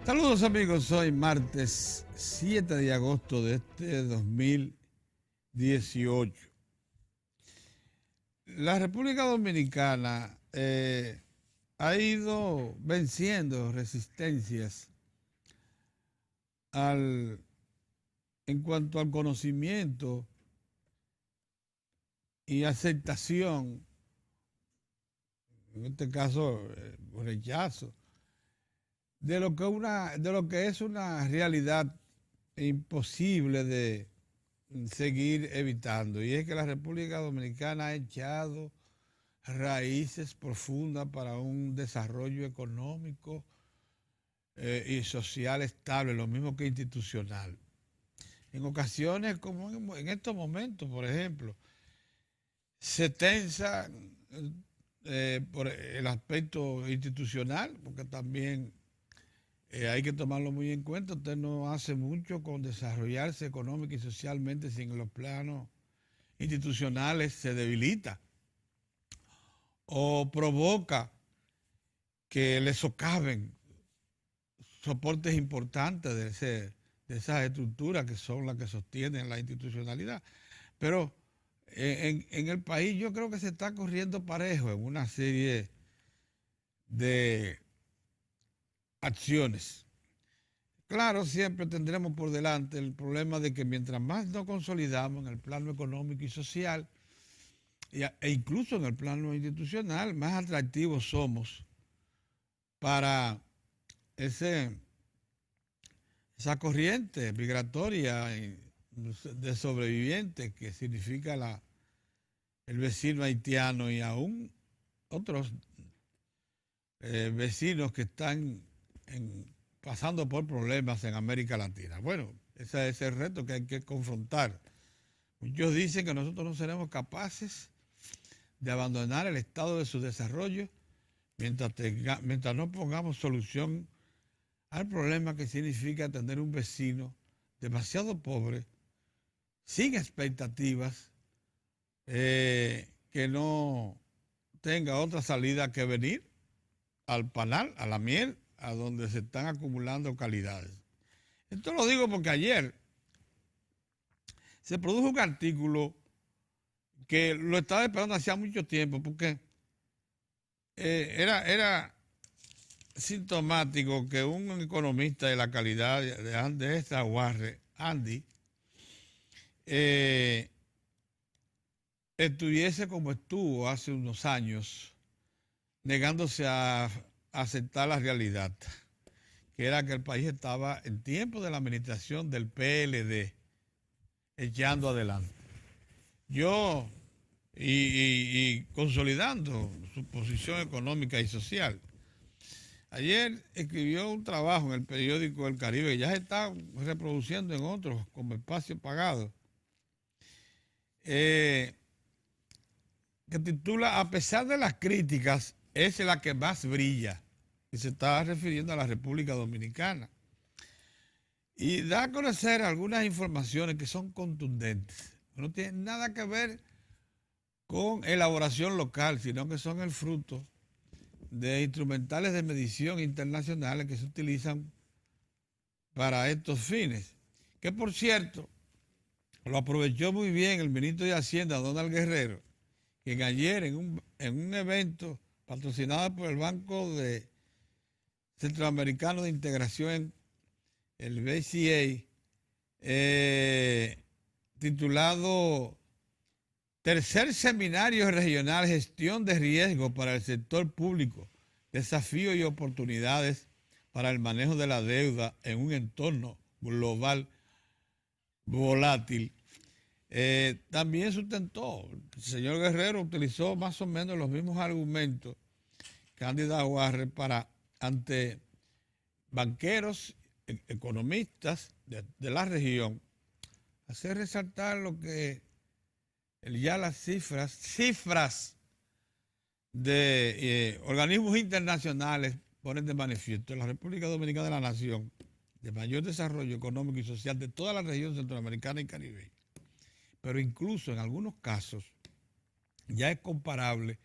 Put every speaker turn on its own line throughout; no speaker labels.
Saludos amigos, hoy martes 7 de agosto de este 2018. La República Dominicana ha ido venciendo resistencias al, en cuanto al conocimiento y aceptación, en este caso rechazo, de lo que es una realidad imposible de seguir evitando. Y es que la República Dominicana ha echado raíces profundas para un desarrollo económico y social estable, lo mismo que institucional. En ocasiones, como en estos momentos, por ejemplo, se tensa por el aspecto institucional, porque también hay que tomarlo muy en cuenta. Usted no hace mucho con desarrollarse económica y socialmente sin los planos institucionales se debilita o provoca que le socaven soportes importantes de esas estructuras que son las que sostienen la institucionalidad. Pero en el país yo creo que se está corriendo parejo en una serie de acciones. Claro, siempre tendremos por delante el problema de que mientras más nos consolidamos en el plano económico y social, e incluso en el plano institucional, más atractivos somos para ese, esa corriente migratoria de sobrevivientes que significa el vecino haitiano y aún otros vecinos que están pasando por problemas en América Latina. Bueno, ese es el reto que hay que confrontar. Muchos dicen que nosotros no seremos capaces de abandonar el estado de su desarrollo mientras no pongamos solución al problema que significa tener un vecino demasiado pobre, sin expectativas, que no tenga otra salida que venir al panal, a la miel, a donde se están acumulando calidades. Esto lo digo porque ayer se produjo un artículo que lo estaba esperando hacía mucho tiempo, porque era sintomático que un economista de la calidad de esta Warre, Andy, eh, estuviese como estuvo hace unos años, negándose a aceptar la realidad, que era que el país estaba en tiempo de la administración del PLD, echando adelante. Yo, y consolidando su posición económica y social. Ayer escribió un trabajo en el periódico El Caribe, que ya se está reproduciendo en otros como Espacio Pagado, que titula A pesar de las críticas, es la que más brilla, y se está refiriendo a la República Dominicana. Y da a conocer algunas informaciones que son contundentes. No tienen nada que ver con elaboración local, sino que son el fruto de instrumentales de medición internacionales que se utilizan para estos fines. Que por cierto, lo aprovechó muy bien el ministro de Hacienda, Donald Guerrero, que ayer en un evento patrocinado por el Banco Centroamericano de Integración, el BCA, titulado Tercer Seminario Regional Gestión de Riesgo para el Sector Público, Desafíos y Oportunidades para el Manejo de la Deuda en un entorno global volátil. También sustentó, el señor Guerrero utilizó más o menos los mismos argumentos que Andy Daguarre para ante banqueros, economistas de la región, hacer resaltar lo que ya las cifras de organismos internacionales ponen de manifiesto. La República Dominicana de la Nación de mayor desarrollo económico y social de toda la región centroamericana y caribeña. Pero incluso en algunos casos ya es comparable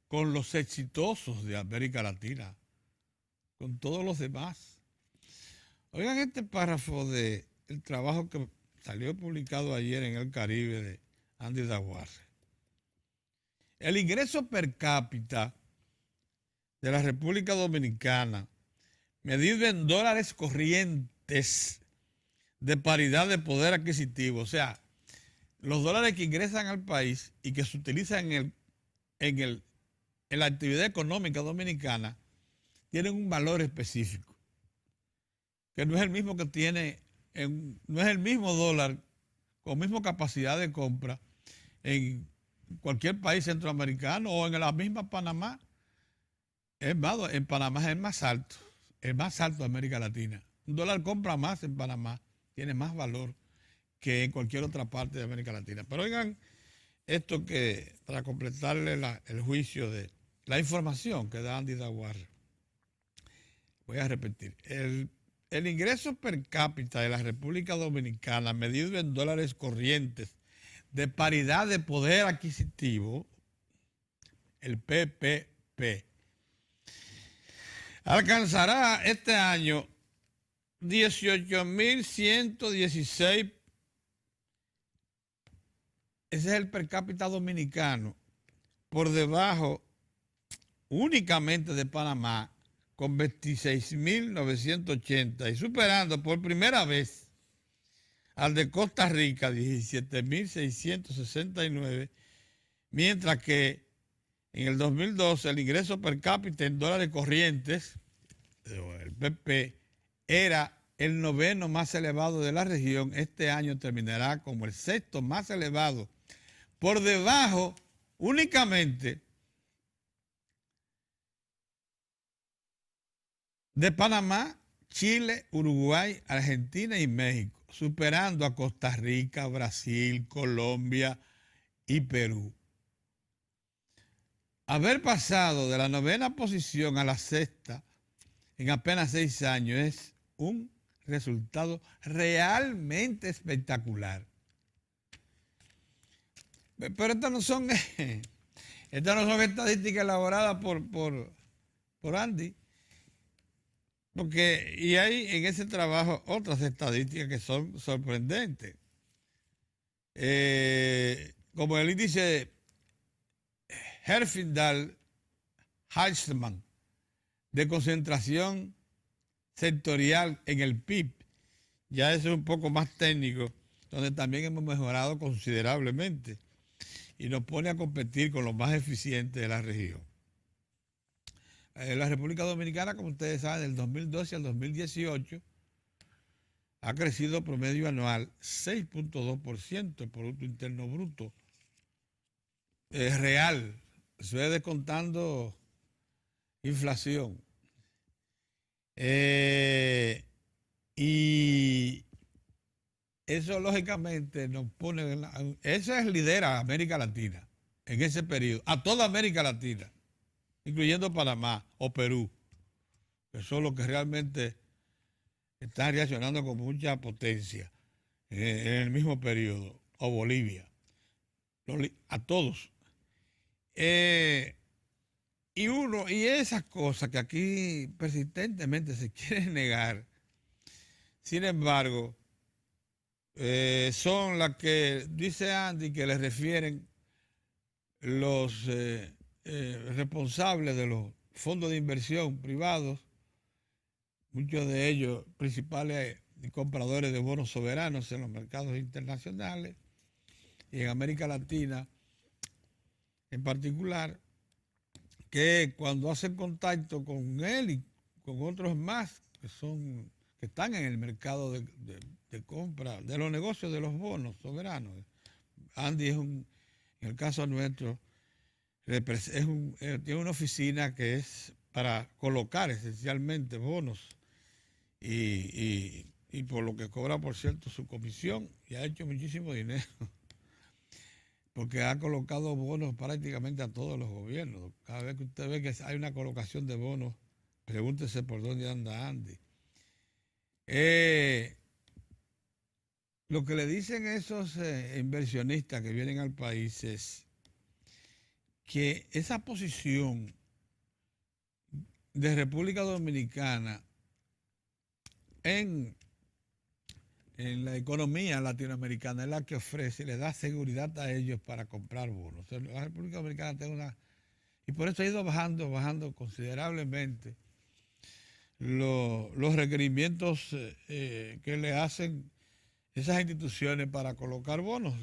con los exitosos de América Latina, con todos los demás. Oigan este párrafo de el trabajo que salió publicado ayer en El Caribe de Andy Daguarre. El ingreso per cápita de la República Dominicana, medido en dólares corrientes de paridad de poder adquisitivo, o sea, los dólares que ingresan al país y que se utilizan en la actividad económica dominicana, tienen un valor específico, que no es el mismo que tiene, no es el mismo dólar con misma capacidad de compra en cualquier país centroamericano o en la misma Panamá. Es más, en Panamá es el más alto de América Latina. Un dólar compra más en Panamá, tiene más valor que en cualquier otra parte de América Latina. Pero oigan, esto que para completarle el juicio de la información que da Andy Daguarre, voy a repetir, el ingreso per cápita de la República Dominicana, medido en dólares corrientes de paridad de poder adquisitivo, el PPP, alcanzará este año 18.116. Ese es el per cápita dominicano, por debajo únicamente de Panamá, con 26.980 y superando por primera vez al de Costa Rica, 17.669, mientras que en el 2012 el ingreso per cápita en dólares corrientes, el PP, era el noveno más elevado de la región. Este año terminará como el sexto más elevado, por debajo únicamente de Panamá, Chile, Uruguay, Argentina y México, superando a Costa Rica, Brasil, Colombia y Perú. Haber pasado de la novena posición a la sexta en apenas 6 años es un resultado realmente espectacular. Pero estas no son estadísticas elaboradas por Andy, porque y hay en ese trabajo otras estadísticas que son sorprendentes. Como el índice Herfindahl-Heitzman de concentración sectorial en el PIB, ya eso es un poco más técnico, donde también hemos mejorado considerablemente y nos pone a competir con los más eficientes de la región. La República Dominicana, como ustedes saben, del 2012 al 2018 ha crecido promedio anual 6.2% el Producto Interno Bruto real, eso es descontando inflación. Y eso lógicamente nos pone, eso es lidera a América Latina en ese periodo, a toda América Latina, incluyendo Panamá o Perú, que son los que realmente están reaccionando con mucha potencia en el mismo periodo, o Bolivia, a todos. Y esas cosas que aquí persistentemente se quieren negar, sin embargo, son las que dice Andy que le refieren los responsables de los fondos de inversión privados, muchos de ellos principales compradores de bonos soberanos en los mercados internacionales y en América Latina en particular, que cuando hacen contacto con él y con otros más que están en el mercado de compra, de los negocios de los bonos soberanos. Andy en el caso nuestro, tiene una oficina que es para colocar esencialmente bonos y por lo que cobra, por cierto, su comisión, y ha hecho muchísimo dinero, porque ha colocado bonos prácticamente a todos los gobiernos. Cada vez que usted ve que hay una colocación de bonos, pregúntese por dónde anda Andy. Lo que le dicen esos inversionistas que vienen al país es que esa posición de República Dominicana en la economía latinoamericana es la que ofrece y le da seguridad a ellos para comprar bonos. O sea, la República Dominicana tiene una... Y por eso ha ido bajando considerablemente los requerimientos que le hacen esas instituciones para colocar bonos.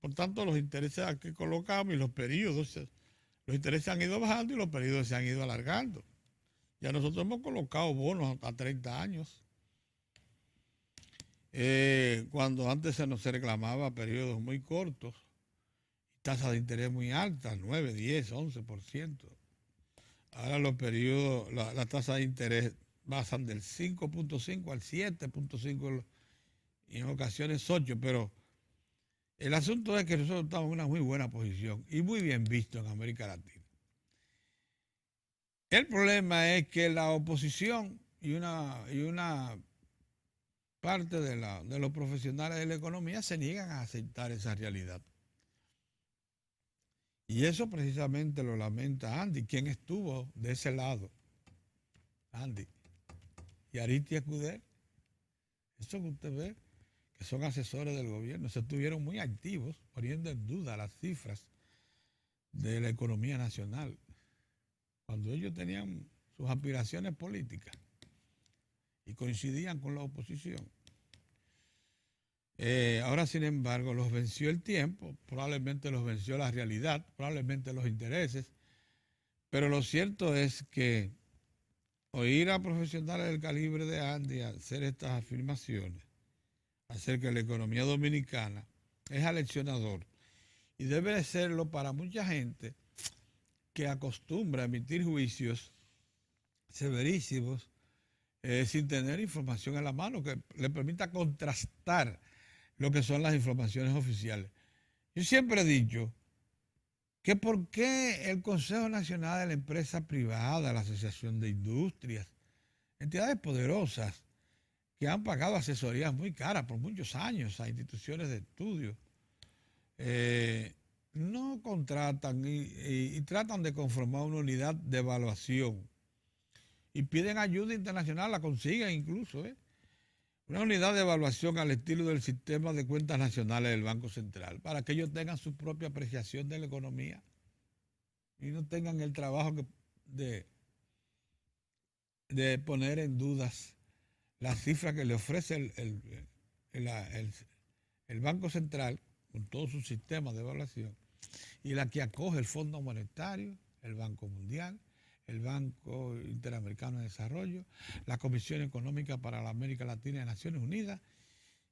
Por tanto, los intereses que colocamos y los periodos, los intereses han ido bajando y los periodos se han ido alargando. Ya nosotros hemos colocado bonos a 30 años. Cuando antes se nos reclamaba periodos muy cortos, tasas de interés muy altas, 9, 10, 11%. Ahora los periodos, la tasa de interés bajan del 5.5 al 7.5 y en ocasiones 8, pero el asunto es que nosotros estamos en una muy buena posición y muy bien visto en América Latina. El problema es que la oposición y una parte de los profesionales de la economía se niegan a aceptar esa realidad. Y eso precisamente lo lamenta Andy, quien estuvo de ese lado. Andy y Aristi Escudero. Eso que usted ve, que son asesores del gobierno, se estuvieron muy activos poniendo en duda las cifras de la economía nacional, cuando ellos tenían sus aspiraciones políticas y coincidían con la oposición. Ahora, sin embargo, los venció el tiempo, probablemente los venció la realidad, probablemente los intereses, pero lo cierto es que oír a profesionales del calibre de Andy hacer estas afirmaciones acerca de la economía dominicana es aleccionador y debe de serlo para mucha gente que acostumbra a emitir juicios severísimos sin tener información en la mano que le permita contrastar lo que son las informaciones oficiales. Yo siempre he dicho que por qué el Consejo Nacional de la Empresa Privada, la Asociación de Industrias, entidades poderosas que han pagado asesorías muy caras por muchos años a instituciones de estudio, no contratan y tratan de conformar una unidad de evaluación y piden ayuda internacional, la consiguen incluso, una unidad de evaluación al estilo del sistema de cuentas nacionales del Banco Central, para que ellos tengan su propia apreciación de la economía y no tengan el trabajo de poner en dudas las cifras que le ofrece el Banco Central con todo su sistema de evaluación y la que acoge el Fondo Monetario, el Banco Mundial, el Banco Interamericano de Desarrollo, la Comisión Económica para la América Latina de Naciones Unidas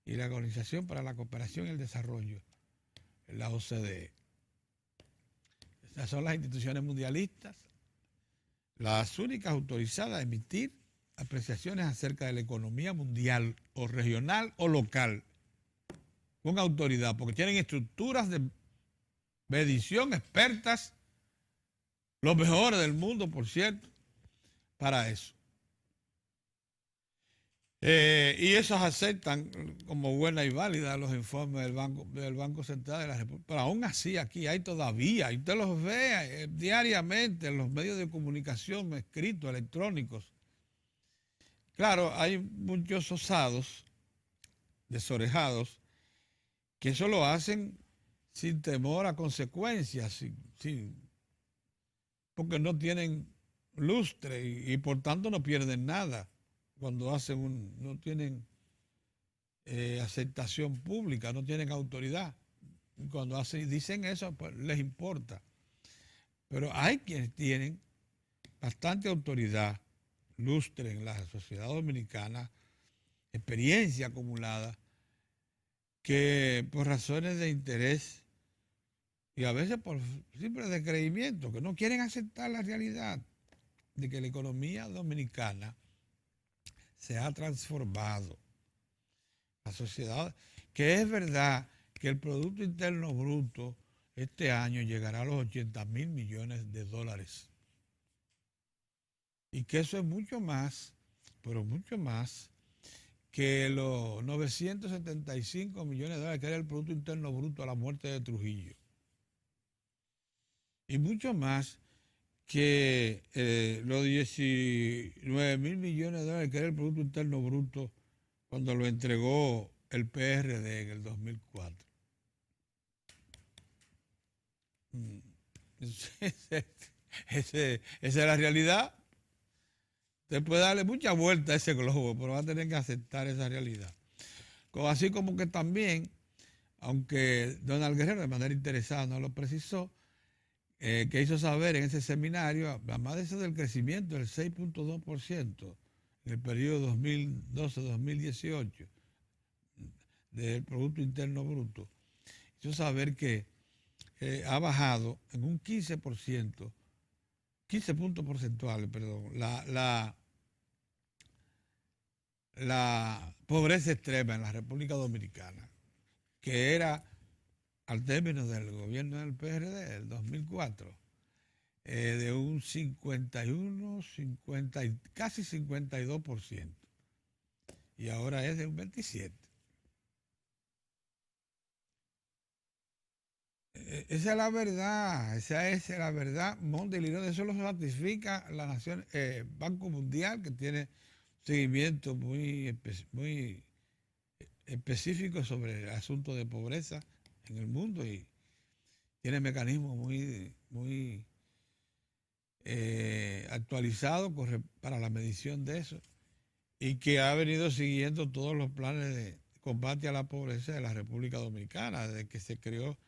y la Organización para la Cooperación y el Desarrollo, la OCDE. Estas son las instituciones mundialistas, las únicas autorizadas a emitir apreciaciones acerca de la economía mundial o regional o local con autoridad, porque tienen estructuras de medición expertas, los mejores del mundo, por cierto, para eso. Y esos aceptan como buena y válida los informes del Banco Central de la República. Pero aún así aquí hay todavía, y usted los ve diariamente en los medios de comunicación escritos, electrónicos. Claro, hay muchos osados, desorejados, que eso lo hacen sin temor a consecuencias, porque no tienen lustre y por tanto no pierden nada cuando no tienen aceptación pública, no tienen autoridad. Cuando dicen eso, pues les importa. Pero hay quienes tienen bastante autoridad, lustre en la sociedad dominicana, experiencia acumulada, que por razones de interés y a veces por simple descreimiento, que no quieren aceptar la realidad de que la economía dominicana se ha transformado. La sociedad, que es verdad que el Producto Interno Bruto este año llegará a los 80,000 millones de dólares. Y que eso es mucho más, pero mucho más, que los 975 millones de dólares que era el Producto Interno Bruto a la muerte de Trujillo. Y mucho más que los 19.000 millones de dólares, que era el Producto Interno Bruto, cuando lo entregó el PRD en el 2004. Esa es la realidad. Usted puede darle mucha vuelta a ese globo, pero va a tener que aceptar esa realidad. Así como que también, aunque Donald Guerrero de manera interesada no lo precisó, que hizo saber en ese seminario, además de eso del crecimiento del 6.2% en el periodo 2012-2018 del Producto Interno Bruto, hizo saber que ha bajado en un 15%, 15 puntos porcentuales, perdón, la pobreza extrema en la República Dominicana, que era al término del gobierno del PRD, del 2004, de un 51, 50, casi 52%, y ahora es de un 27%. Esa es la verdad, esa es la verdad, Mondelido. Eso lo ratifica la Nación, Banco Mundial, que tiene seguimiento muy específico sobre el asunto de pobreza en el mundo y tiene mecanismos muy actualizados para la medición de eso y que ha venido siguiendo todos los planes de combate a la pobreza de la República Dominicana desde que se creó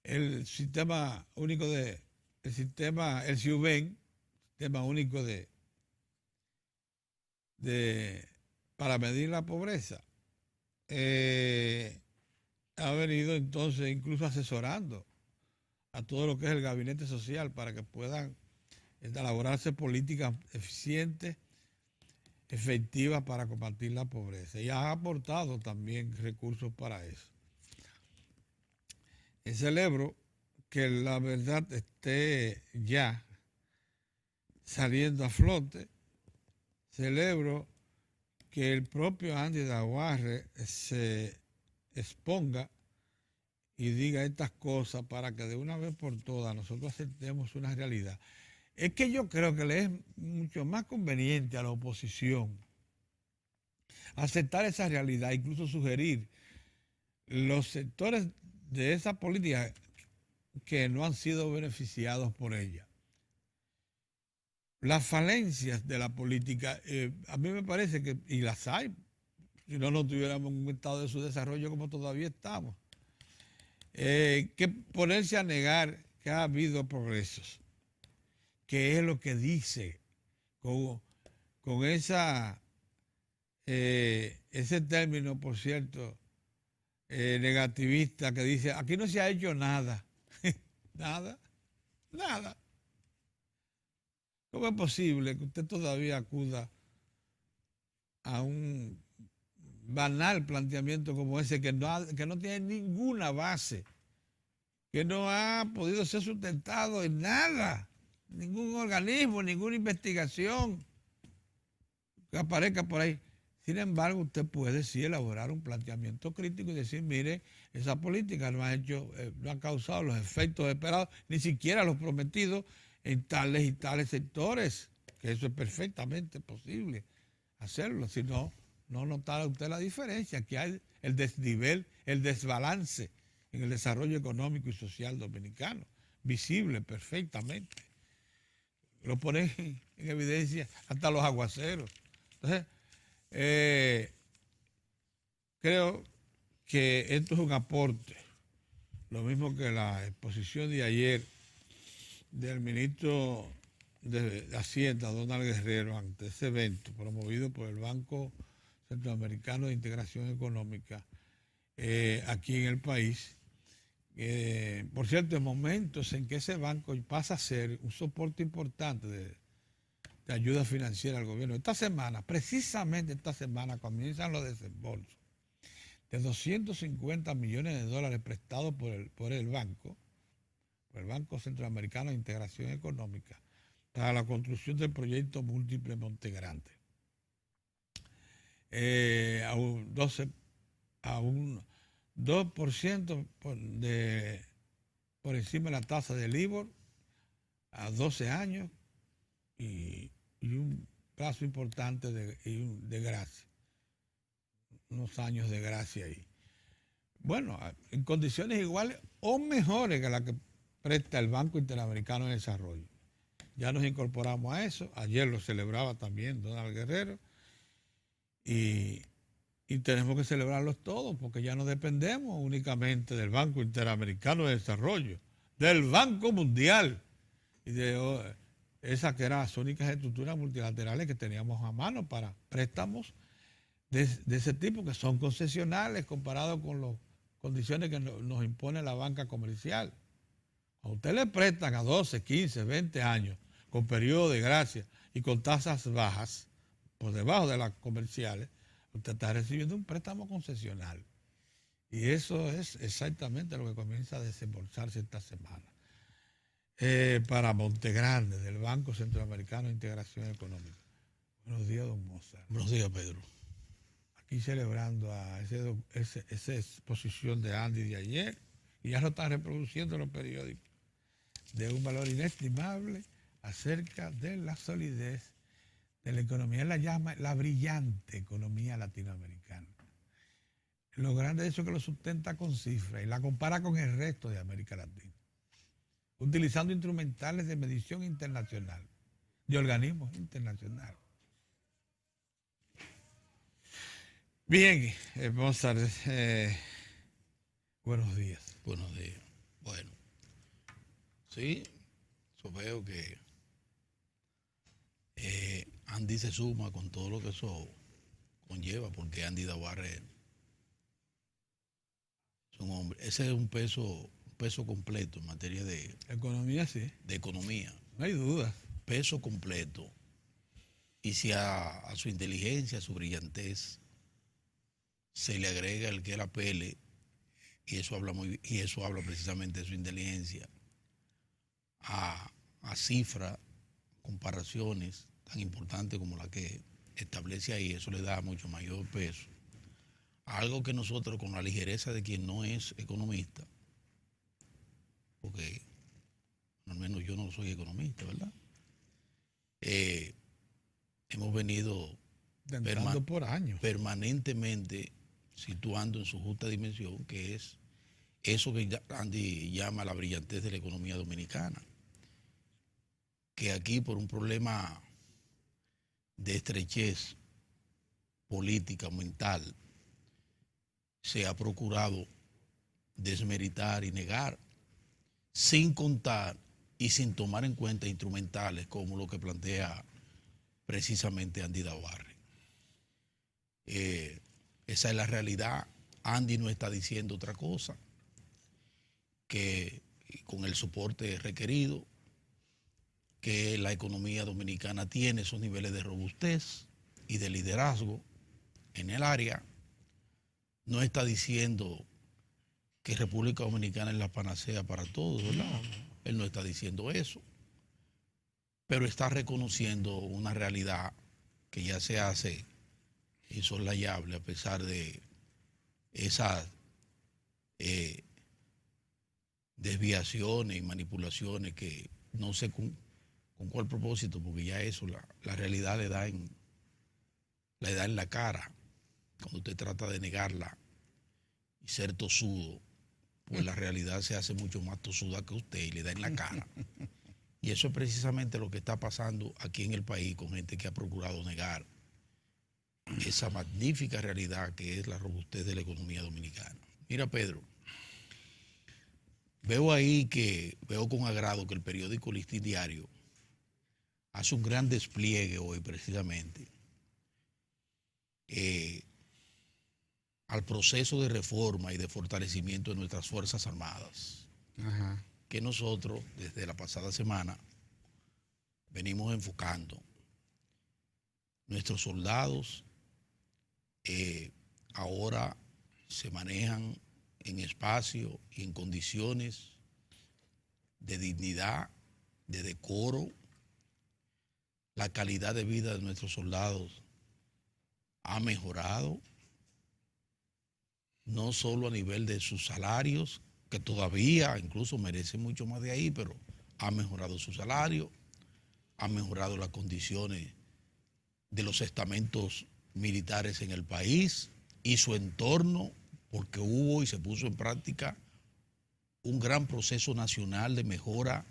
el sistema único el SIUBEN, sistema único para medir la pobreza. Ha venido entonces incluso asesorando a todo lo que es el gabinete social para que puedan elaborarse políticas eficientes, efectivas para combatir la pobreza. Y ha aportado también recursos para eso. Y celebro que la verdad esté ya saliendo a flote. Celebro que el propio Andy Daguarre se exponga y diga estas cosas para que de una vez por todas nosotros aceptemos una realidad. Es que yo creo que le es mucho más conveniente a la oposición aceptar esa realidad, incluso sugerir los sectores de esa política que no han sido beneficiados por ella. Las falencias de la política, a mí me parece que, y las hay, si no, no tuviéramos un estado de su desarrollo como todavía estamos, que ponerse a negar que ha habido progresos, que es lo que dice con ese término, por cierto, negativista, que dice, aquí no se ha hecho nada, nada. ¿Cómo es posible que usted todavía acuda a un banal planteamiento como ese que no tiene ninguna base, que no ha podido ser sustentado en nada, ningún organismo, ninguna investigación que aparezca por ahí? Sin embargo, usted puede sí elaborar un planteamiento crítico y decir, mire, esa política no ha causado los efectos esperados, ni siquiera los prometidos en tales y tales sectores, que eso es perfectamente posible hacerlo, si no notará usted la diferencia, que hay el desnivel, el desbalance en el desarrollo económico y social dominicano, visible perfectamente. Lo ponen en evidencia hasta los aguaceros. Entonces, creo que esto es un aporte, lo mismo que la exposición de ayer del ministro de Hacienda, Donald Guerrero, ante ese evento promovido por el Banco Centroamericano de Integración Económica aquí en el país. Por cierto, en momentos en que ese banco pasa a ser un soporte importante de ayuda financiera al gobierno. Esta semana, precisamente esta semana, comienzan los desembolsos de 250 millones de dólares prestados por el Banco Centroamericano de Integración Económica para la construcción del proyecto múltiple Monte Grande. A un 2% por encima de la tasa del IBOR, a 12 años y un plazo importante de gracia, unos años de gracia ahí. Bueno, en condiciones iguales o mejores que las que presta el Banco Interamericano de Desarrollo. Ya nos incorporamos a eso, ayer lo celebraba también Donald Guerrero, y tenemos que celebrarlos todos porque ya no dependemos únicamente del Banco Interamericano de Desarrollo, del Banco Mundial y de esas que eran las únicas estructuras multilaterales que teníamos a mano para préstamos de ese tipo, que son concesionales comparados con las condiciones que nos impone la banca comercial. A usted le prestan a 12, 15, 20 años con periodo de gracia y con tasas bajas, por debajo de las comerciales, usted está recibiendo un préstamo concesional. Y eso es exactamente lo que comienza a desembolsarse esta semana. Para Montegrande, del Banco Centroamericano de Integración Económica. Buenos días, don Mozart.
Buenos días, Pedro.
Aquí celebrando a esa exposición de Andy de ayer, y ya lo están reproduciendo en los periódicos, de un valor inestimable acerca de la solidez de la economía. Él la llama la brillante economía latinoamericana. Lo grande de eso es que lo sustenta con cifras y la compara con el resto de América Latina, utilizando instrumentales de medición internacional, de organismos internacionales. Bien, Mozart, buenos días.
Buenos días. Bueno, sí, yo veo que Andy se suma con todo lo que eso conlleva, porque Andy Dawarre es un hombre. Ese es un peso completo en materia de
Economía, sí.
de economía.
No hay duda.
Peso completo. Y si a su inteligencia, a su brillantez, se le agrega el que él apele, y eso habla precisamente de su inteligencia, a cifras, comparaciones tan importantes como la que establece ahí, eso le da mucho mayor peso. Algo que nosotros, con la ligereza de quien no es economista, porque al menos yo no soy economista, ¿verdad? Hemos venido
por años
permanentemente situando en su justa dimensión, que es eso que Andy llama la brillantez de la economía dominicana, que aquí por un problema de estrechez política, mental, se ha procurado desmeritar y negar, sin contar y sin tomar en cuenta instrumentales como lo que plantea precisamente Andy Dawarre. Esa es la realidad. Andy no está diciendo otra cosa, que con el soporte requerido, que la economía dominicana tiene esos niveles de robustez y de liderazgo en el área. No está diciendo que República Dominicana es la panacea para todos, ¿verdad? Él no está diciendo eso, pero está reconociendo una realidad que ya se hace insoslayable a pesar de esas desviaciones y manipulaciones que no sé con cuál propósito, porque ya eso, la realidad le da en la cara. Cuando usted trata de negarla y ser tosudo, pues la realidad se hace mucho más tosuda que usted y le da en la cara. Y eso es precisamente lo que está pasando aquí en el país con gente que ha procurado negar esa magnífica realidad que es la robustez de la economía dominicana. Mira, Pedro, veo con agrado que el periódico Listín Diario hace un gran despliegue hoy precisamente al proceso de reforma y de fortalecimiento de nuestras Fuerzas Armadas.
Ajá.
Que nosotros desde la pasada semana venimos enfocando. Nuestros soldados ahora se manejan en espacio y en condiciones de dignidad, de decoro. La calidad de vida de nuestros soldados ha mejorado, no solo a nivel de sus salarios, que todavía incluso merecen mucho más de ahí, pero ha mejorado su salario, ha mejorado las condiciones de los estamentos militares en el país y su entorno, porque hubo y se puso en práctica un gran proceso nacional de mejora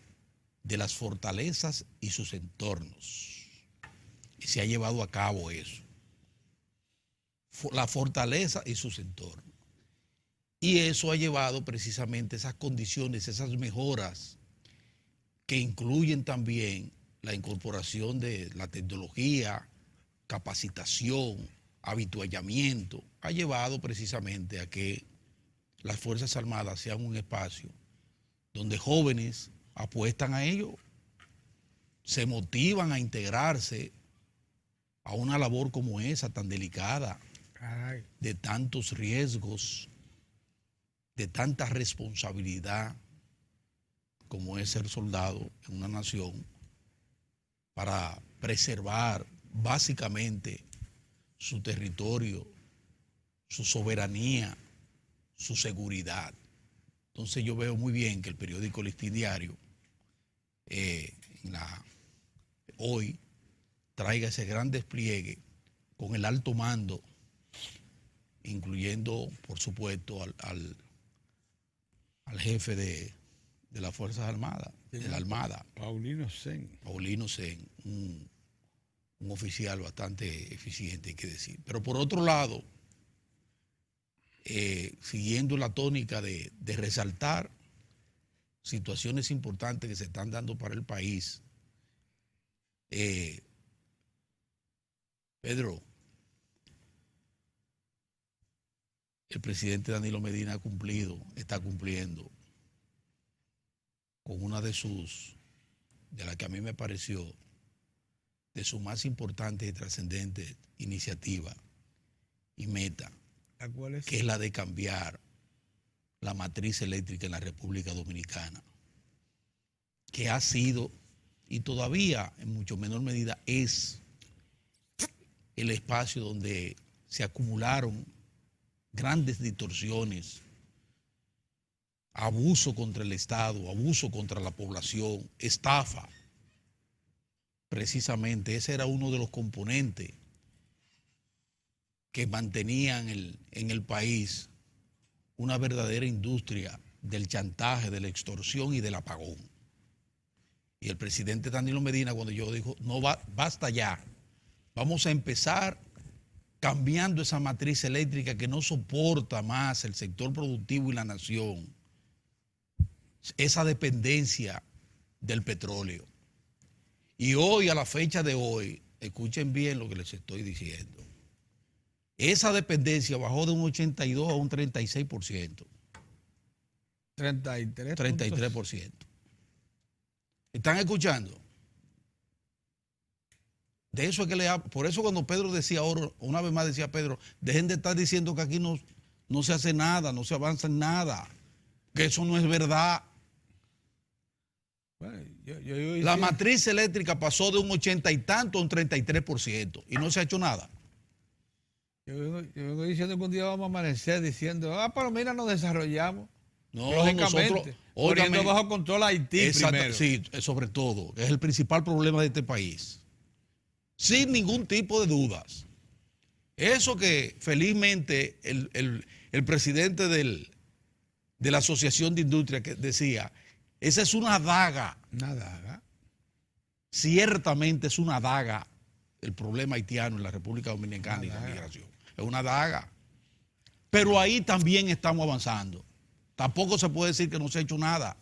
de las fortalezas y sus entornos. Y se ha llevado a cabo eso. La fortaleza y sus entornos. Y eso ha llevado precisamente esas condiciones, esas mejoras que incluyen también la incorporación de la tecnología, capacitación, habituallamiento, ha llevado precisamente a que las Fuerzas Armadas sean un espacio donde jóvenes apuestan a ello, se motivan a integrarse a una labor como esa, tan delicada, de tantos riesgos, de tanta responsabilidad como es ser soldado en una nación, para preservar básicamente su territorio, su soberanía, su seguridad. Entonces yo veo muy bien que el periódico Listín Diario hoy traiga ese gran despliegue con el alto mando, incluyendo, por supuesto, al jefe de las Fuerzas Armadas, de la Armada.
Paulino Sen.
Paulino Sen, un oficial bastante eficiente, hay que decir. Pero por otro lado, siguiendo la tónica de resaltar situaciones importantes que se están dando para el país, Pedro, el presidente Danilo Medina está cumpliendo con una de la que a mí me pareció, de sus más importantes y trascendentes iniciativas y meta,
¿Cuál es?
que es la de cambiar la matriz eléctrica en la República Dominicana, que ha sido y todavía en mucho menor medida es el espacio donde se acumularon grandes distorsiones, abuso contra el Estado, abuso contra la población, estafa. Precisamente ese era uno de los componentes que mantenían en el país una verdadera industria del chantaje, de la extorsión y del apagón. Y el presidente Danilo Medina, cuando yo dijo, no, basta ya, vamos a empezar cambiando esa matriz eléctrica que no soporta más el sector productivo y la nación, esa dependencia del petróleo. Y hoy, a la fecha de hoy, escuchen bien lo que les estoy diciendo, esa dependencia bajó de un 82 a un 36%. 33%. ¿Están escuchando? De eso es que por eso cuando Pedro decía ahora, una vez más decía Pedro, dejen de estar diciendo que aquí no se hace nada, no se avanza en nada, que eso no es verdad.
Bueno,
la matriz eléctrica pasó de un 80 y tanto a un 33% y no se ha hecho nada.
Yo vengo diciendo que un día vamos a amanecer diciendo, pero mira, nos desarrollamos.
No,
lógicamente, poniendo bajo control a Haití primero.
Sí, sobre todo, que es el principal problema de este país. Sin ningún tipo de dudas. Eso que felizmente el presidente de la Asociación de Industria que decía, esa es una daga.
Una daga.
Ciertamente es una daga el problema haitiano en la República Dominicana y la migración. Es una daga. Pero ahí también estamos avanzando. Tampoco se puede decir que no se ha hecho nada.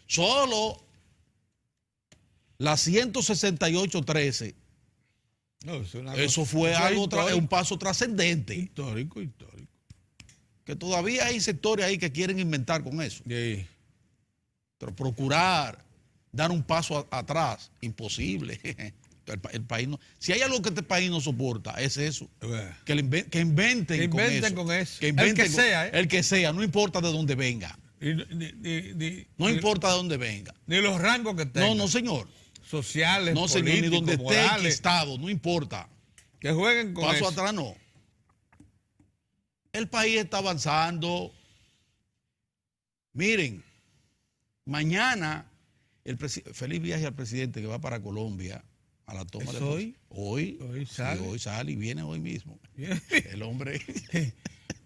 Solo la 168.13. Eso fue un paso trascendente.
Histórico.
Que todavía hay sectores ahí que quieren inventar con eso.
Sí.
Pero procurar dar un paso atrás, imposible. El país no. Si hay algo que este país no soporta, es eso. Que inventen con eso. Que inventen el que sea, no importa de dónde venga. No importa de dónde venga.
Ni los rangos que tenga.
No, señor.
Sociales,
no, señor,
políticos,
ni donde esté
morales,
el Estado, no importa.
Que jueguen con
paso
eso.
Atrás no. El país está avanzando. Miren, mañana Feliz viaje al presidente que va para Colombia a la toma de
hoy?
Hoy
Sale.
Sí, hoy sale y viene hoy mismo. El hombre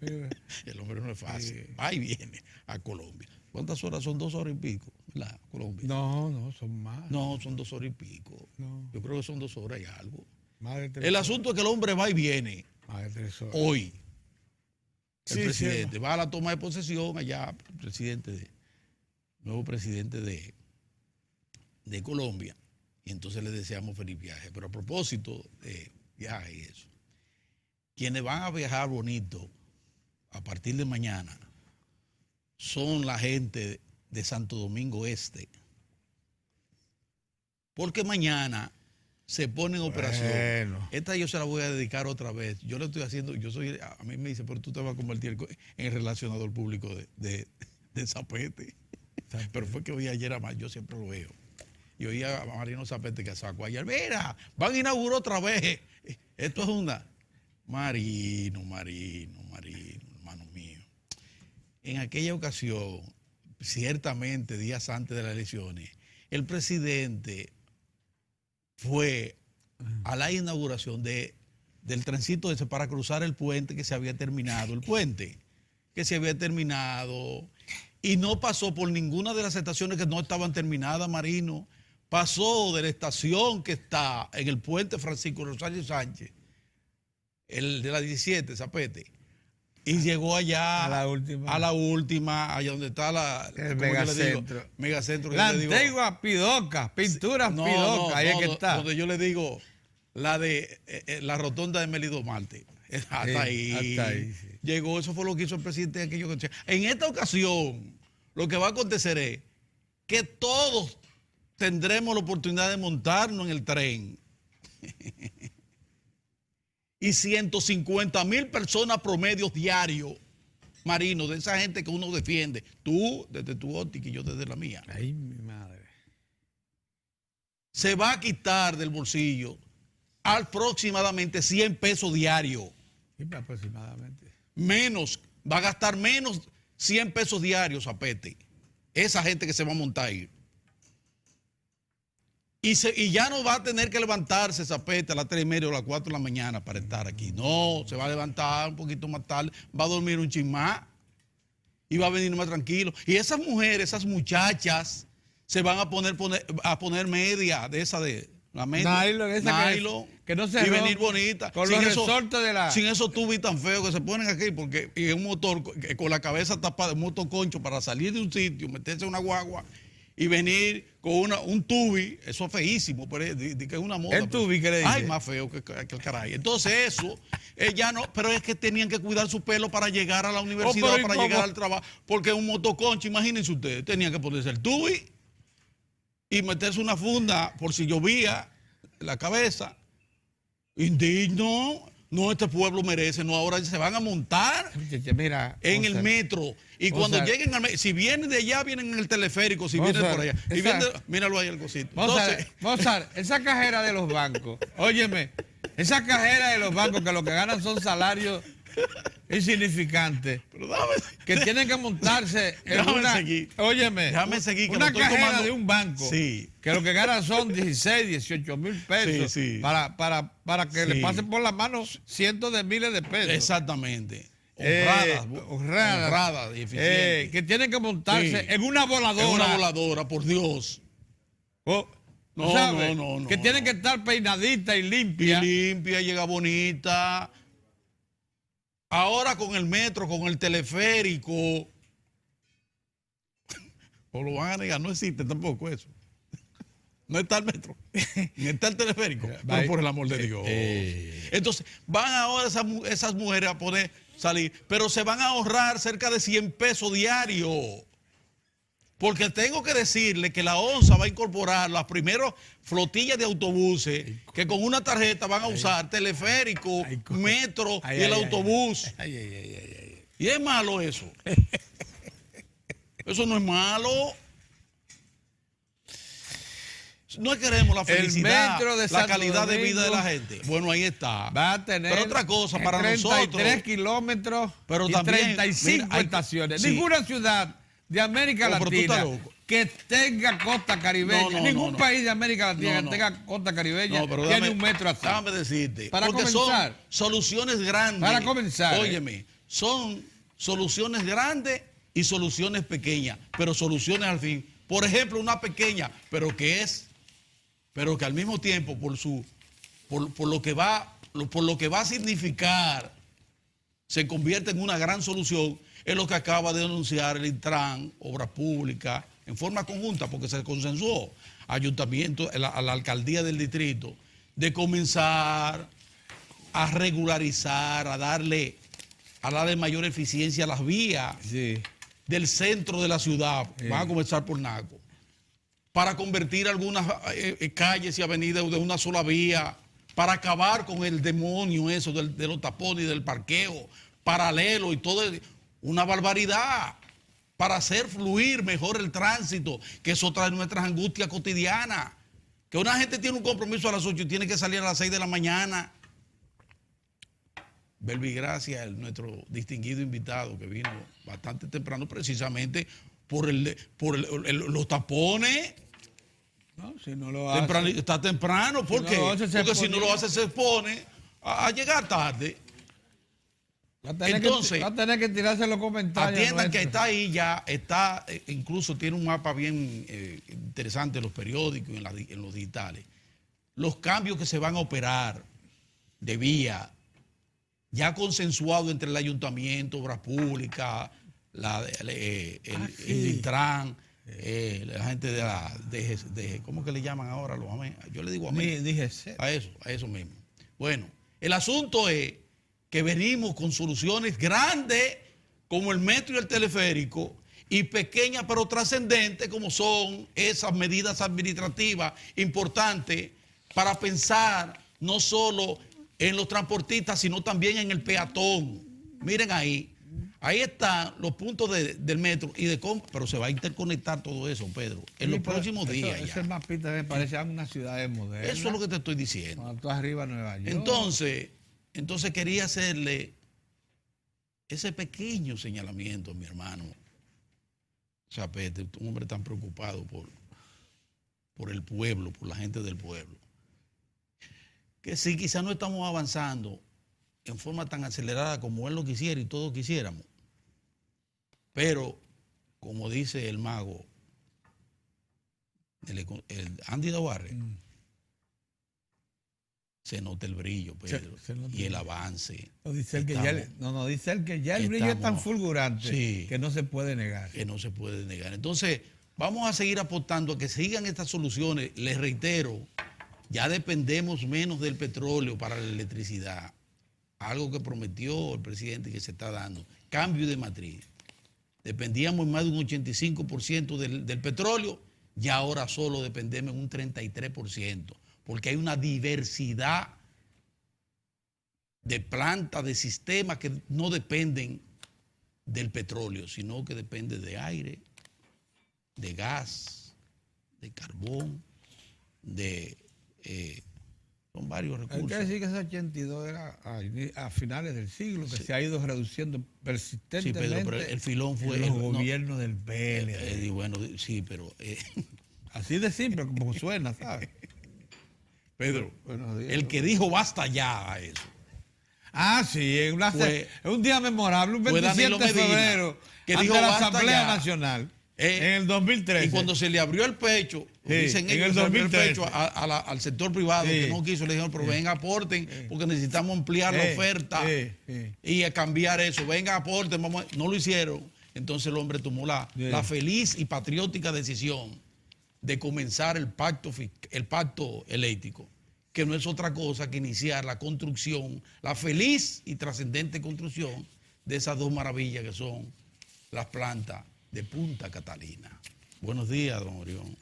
no es fácil. Va y viene a Colombia. ¿Cuántas horas? Son 2 horas y pico, ¿verdad? Colombia.
No, son más.
No, son 2 horas y pico.
No.
Yo creo que son 2 horas y algo.
Más de 3
El
horas.
asunto es que el hombre va y viene
Más de 3 horas.
hoy. El
Sí,
presidente
sí.
va a la toma de posesión allá, nuevo presidente de Colombia. Y entonces le deseamos feliz viaje. Pero a propósito de viaje y eso, quienes van a viajar bonito a partir de mañana son la gente de Santo Domingo Este. Porque mañana se pone en operación.
Bueno.
Esta yo se la voy a dedicar otra vez. Yo le estoy haciendo, a mí me dice, pero tú te vas a convertir en el relacionador público de Zapete. Pero fue que oí ayer yo siempre lo veo. Y oí a Marino Zapete que sacó ayer. Mira, van a inaugurar otra vez. Esto es una. Marino, hermano mío. En aquella ocasión, ciertamente días antes de las elecciones, el presidente fue a la inauguración del trencito ese para cruzar el puente que se había terminado, y no pasó por ninguna de las estaciones que no estaban terminadas, Marino. Pasó de la estación que está en el puente Francisco Rosario Sánchez, el de la 17, Zapete, y llegó allá
A la última.
allá donde está
El
¿cómo yo le digo?
megacentro.
Megacentro.
La
yo le digo,
antigua Pidoca, pinturas Pidoca, ahí es que está.
donde yo le digo, la de la rotonda de Melido Marte. Hasta
Sí,
ahí.
hasta ahí, sí.
Llegó, eso fue lo que hizo el presidente en aquello. En esta ocasión, lo que va a acontecer es que todos tendremos la oportunidad de montarnos en el tren. Y 150,000 personas promedios diarios, Marino, de esa gente que uno defiende. Tú desde tu óptica y yo desde la mía.
Ay, mi madre.
Se va a quitar del bolsillo aproximadamente 100 pesos diarios.
Sí, aproximadamente.
Menos, va a gastar menos 100 pesos diarios, Zapete. Esa gente que se va a montar ahí. Y ya no va a tener que levantarse, Zapete, a las 3:30 o las 4 de la mañana para estar aquí. No, se va a levantar un poquito más tarde, va a dormir un chin más y va a venir más tranquilo. Y esas mujeres, esas muchachas, se van a poner media de esa de la media.
Nylon, esa que no se
y venir
rompe,
bonita.
con los resortes de la...
Sin esos tubos tan feos que se ponen aquí, porque y un motor con la cabeza tapada, un motoconcho para salir de un sitio, meterse en una guagua y venir con un tubi, eso es feísimo, pero que es una moda.
El tubi, ¿qué le dice?
Ay, más feo que el caray. Entonces eso, ya no, pero es que tenían que cuidar su pelo para llegar a la universidad,
pero
para
¿cómo?
llegar al trabajo, porque un motoconcho, imagínense ustedes, tenían que ponerse el tubi y meterse una funda por si llovía en la cabeza. Indigno. No, este pueblo merece, no, ahora se van a montar
Mira,
en el metro. Y cuando lleguen al metro, si vienen de allá, vienen en el teleférico, si vienen por allá. Y míralo ahí el cosito.
Mozart, esa cajera de los bancos, óyeme, esa cajera de los bancos que lo que ganan son salarios insignificantes,
Pero déjame,
que tienen que montarse en
déjame
una,
seguir.
óyeme,
Déjame seguir, que
una
lo estoy
cajera
tomando.
de un banco,
Sí.
que lo que ganan son 16, 18 mil pesos,
Sí, sí.
para que le
Sí.
pasen por las manos cientos de miles de pesos.
Exactamente.
Honradas
y eficientes.
que tienen que montarse
Sí.
en una voladora.
Es una voladora, por Dios. No,
¿sabes?
no,
que tienen que estar peinaditas y
Y
limpias.
limpia, llega bonita. Ahora con el metro, con el teleférico, o lo van a negar, no existe tampoco eso. No está el metro, ni está el teleférico, pero por el amor de Dios. Entonces, van ahora esas mujeres a poder salir, pero se van a ahorrar cerca de 100 pesos diarios. Porque tengo que decirle que la ONSA va a incorporar las primeras flotillas de autobuses que con una tarjeta van a usar teleférico, metro y el autobús. Y es malo eso. Eso no es malo. No queremos la felicidad,
metro de
la
Santo
calidad de vida de
Domingo
la gente. Bueno, ahí está.
Va a tener
Pero otra cosa, para
33
nosotros.
kilómetros
Pero
y
también,
35
mira,
estaciones.
sí.
Ninguna ciudad de América
Oh, pero tú estás
Latina
loco.
que tenga costa caribeña. Ningún país de América Latina que tenga costa caribeña tiene un metro así.
Déjame decirte.
Para comenzar.
Son soluciones grandes.
Para comenzar.
Óyeme, son soluciones grandes y soluciones pequeñas, pero soluciones al fin. Por ejemplo, una pequeña, pero que al mismo tiempo, por lo que va a significar, se convierte en una gran solución, es lo que acaba de anunciar el Intran, Obras Públicas, en forma conjunta, porque se consensuó, ayuntamiento, a la alcaldía del distrito, de comenzar a regularizar, a darle mayor eficiencia a las vías del centro de la ciudad. Van a comenzar por Naco, para convertir algunas calles y avenidas de una sola vía, para acabar con el demonio eso de los tapones y del parqueo paralelo y todo, una barbaridad, para hacer fluir mejor el tránsito, que es otra de nuestras angustias cotidianas, que una gente tiene un compromiso a las 8 y tiene que salir a las 6 de la mañana. Belvigracia, nuestro distinguido invitado, que vino bastante temprano, precisamente por los tapones.
No, si no lo hace.
Está temprano, ¿por qué? Porque si no lo hace, se expone a llegar tarde. Entonces,
va a tener que tirarse los comentarios.
Atiendan que está ahí ya, incluso tiene un mapa bien interesante en los periódicos y en los digitales. Los cambios que se van a operar de vía, ya consensuado entre el ayuntamiento, Obras Públicas, el Intran, la gente de ¿cómo que le llaman ahora? Yo le digo a mí. A eso mismo. Bueno, el asunto es que venimos con soluciones grandes como el metro y el teleférico, y pequeñas pero trascendentes como son esas medidas administrativas importantes para pensar no solo en los transportistas, sino también en el peatón. Miren ahí están los puntos del metro pero se va a interconectar todo eso, Pedro, en los próximos días.
Ese mapita me parece a una ciudad moderna.
Eso es lo que te estoy diciendo.
Cuando tú arriba Nueva York.
Entonces quería hacerle ese pequeño señalamiento a mi hermano Zapete, un hombre tan preocupado por el pueblo, por la gente del pueblo. Que sí, quizás no estamos avanzando en forma tan acelerada como él lo quisiera y todos quisiéramos. Pero, como dice el mago, el Andy Dawarre, se nota el brillo, Pedro, y el avance.
Dice él que ya el brillo es tan fulgurante que no se puede negar.
Que no se puede negar. Entonces, vamos a seguir apostando a que sigan estas soluciones. Les reitero, ya dependemos menos del petróleo para la electricidad. Algo que prometió el presidente y que se está dando. Cambio de matriz. Dependíamos más de un 85% del petróleo, y ahora solo dependemos en un 33%. Porque hay una diversidad de plantas, de sistemas que no dependen del petróleo, sino que dependen de aire, de gas, de carbón, son varios recursos.
Hay que decir que ese 82 era a finales del siglo, que se ha ido reduciendo persistentemente.
Sí, pero el filón fue
los gobiernos del PLD.
Bueno, sí, pero...
así de simple como suena, ¿sabes?
Pedro, el que dijo basta ya a eso.
Sí, es un día memorable, un 27 de febrero,
que
ante
dijo
la
basta
Asamblea
ya.
Nacional, en el 2013.
Y cuando se le abrió el pecho, dicen ellos, se abrió el pecho al sector privado, que no quiso, le dijeron, pero venga, aporten, porque necesitamos ampliar la oferta y a cambiar eso. Venga, aporten, no lo hicieron. Entonces el hombre tomó la feliz y patriótica decisión de comenzar el pacto eléctrico, que no es otra cosa que iniciar la construcción, la feliz y trascendente construcción de esas dos maravillas que son las plantas de Punta Catalina. Buenos días, don Orión.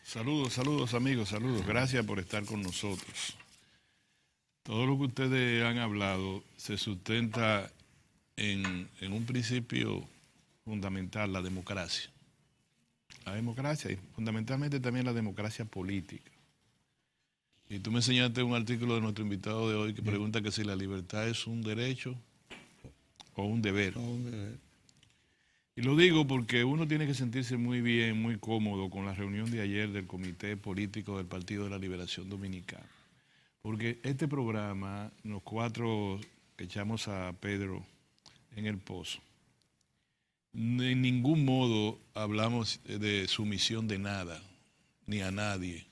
Saludos amigos, saludos. Gracias por estar con nosotros. Todo lo que ustedes han hablado se sustenta en un principio fundamental, la democracia. La democracia y fundamentalmente también la democracia política. Y tú me enseñaste un artículo de nuestro invitado de hoy que pregunta que si la libertad es un derecho o un deber. Y lo digo porque uno tiene que sentirse muy bien, muy cómodo con la reunión de ayer del Comité Político del Partido de la Liberación Dominicana. Porque este programa, los cuatro que echamos a Pedro en el pozo, en ningún modo hablamos de sumisión de nada, ni a nadie.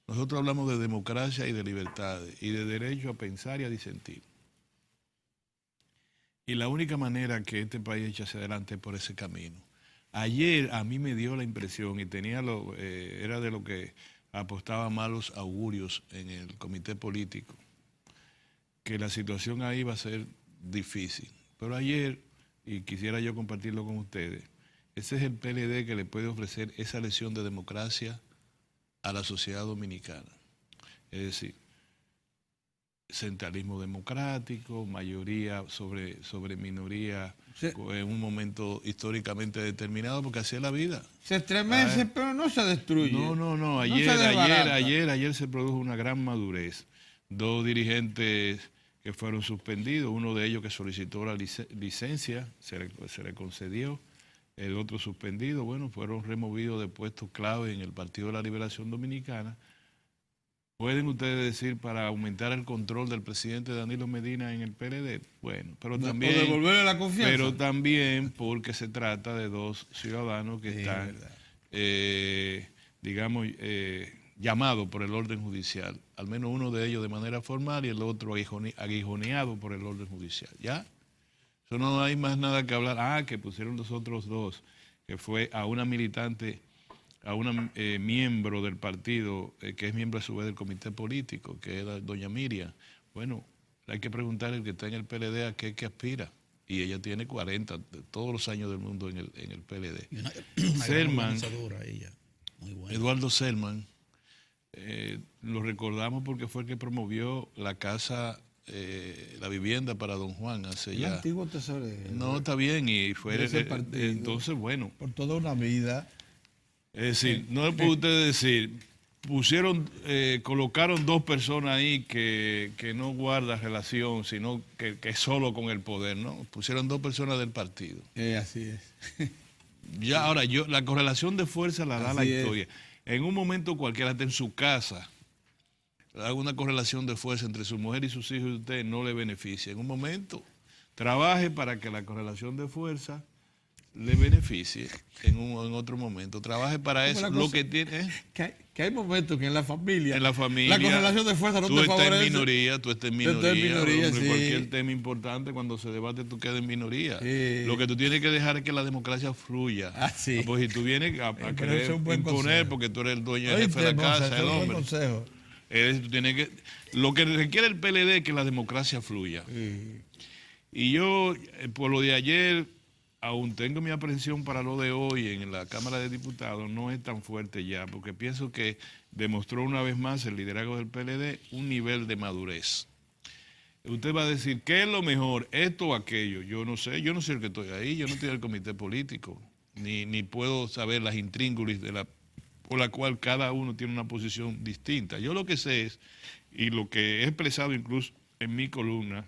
Nosotros hablamos de democracia y de libertades, y de derecho a pensar y a disentir. Y la única manera que este país eche hacia adelante es por ese camino. Ayer a mí me dio la impresión, y era de lo que apostaba malos augurios en el comité político, que la situación ahí va a ser difícil. Pero ayer, y quisiera yo compartirlo con ustedes, ese es el PLD que le puede ofrecer esa lección de democracia a la sociedad dominicana. Es decir, centralismo democrático, mayoría sobre minoría, sí, en un momento históricamente determinado, porque así es la vida.
Se estremece, pero no se destruye.
No. Ayer se produjo una gran madurez. Dos dirigentes que fueron suspendidos, uno de ellos que solicitó la licencia, se le concedió, el otro suspendido, bueno, fueron removidos de puestos clave en el Partido de la Liberación Dominicana. ¿Pueden ustedes decir para aumentar el control del presidente Danilo Medina en el PLD? Bueno, pero también,
devolverle la confianza.
Pero también porque se trata de dos ciudadanos que están, llamados por el orden judicial. Al menos uno de ellos de manera formal y el otro aguijoneado por el orden judicial. ¿Ya? Eso no hay más nada que hablar. Que pusieron los otros dos, que fue a una militante, a una miembro del partido, que es miembro a su vez del comité político, que era doña Miriam. Bueno, hay que preguntarle al que está en el PLD a qué aspira. Y ella tiene 40, todos los años del mundo en el PLD.
Una
Selman,
ella. Muy buena.
Eduardo Selman, lo recordamos porque fue el que promovió la casa, la vivienda para don Juan hace ya.
El antiguo tesorero.
No, está bien, y fue entonces, bueno.
Por toda una vida.
Es decir, no le puede usted decir, colocaron dos personas ahí que no guardan relación, sino que es solo con el poder, ¿no? Pusieron dos personas del partido.
Así es.
Ya, ahora, la correlación de fuerza la da la historia. En un momento cualquiera, hasta en su casa, una correlación de fuerza entre su mujer y sus hijos y usted no le beneficia. En un momento, trabaje para que la correlación de fuerza le beneficie en otro momento. Trabaje para eso. Lo que tiene
que hay momentos que en la familia
la
correlación de fuerza no te favorece.
Tú estás en minoría. Sí. Cualquier tema importante, cuando se debate, tú quedas en minoría. Sí. Lo que tú tienes que dejar es que la democracia fluya.
Sí.
Pues si tú vienes a querer imponer, consejo, porque tú eres el dueño, el jefe de la casa, el hombre. Tú tienes que, lo que requiere el PLD es que la democracia fluya. Sí. Y yo, por lo de ayer, aún tengo mi aprehensión para lo de hoy en la Cámara de Diputados, no es tan fuerte ya, porque pienso que demostró una vez más el liderazgo del PLD un nivel de madurez. Usted va a decir, ¿qué es lo mejor? Esto o aquello. Yo no sé el que estoy ahí, yo no estoy en el comité político, ni puedo saber las intríngulis por la cual cada uno tiene una posición distinta. Yo lo que sé es, y lo que he expresado incluso en mi columna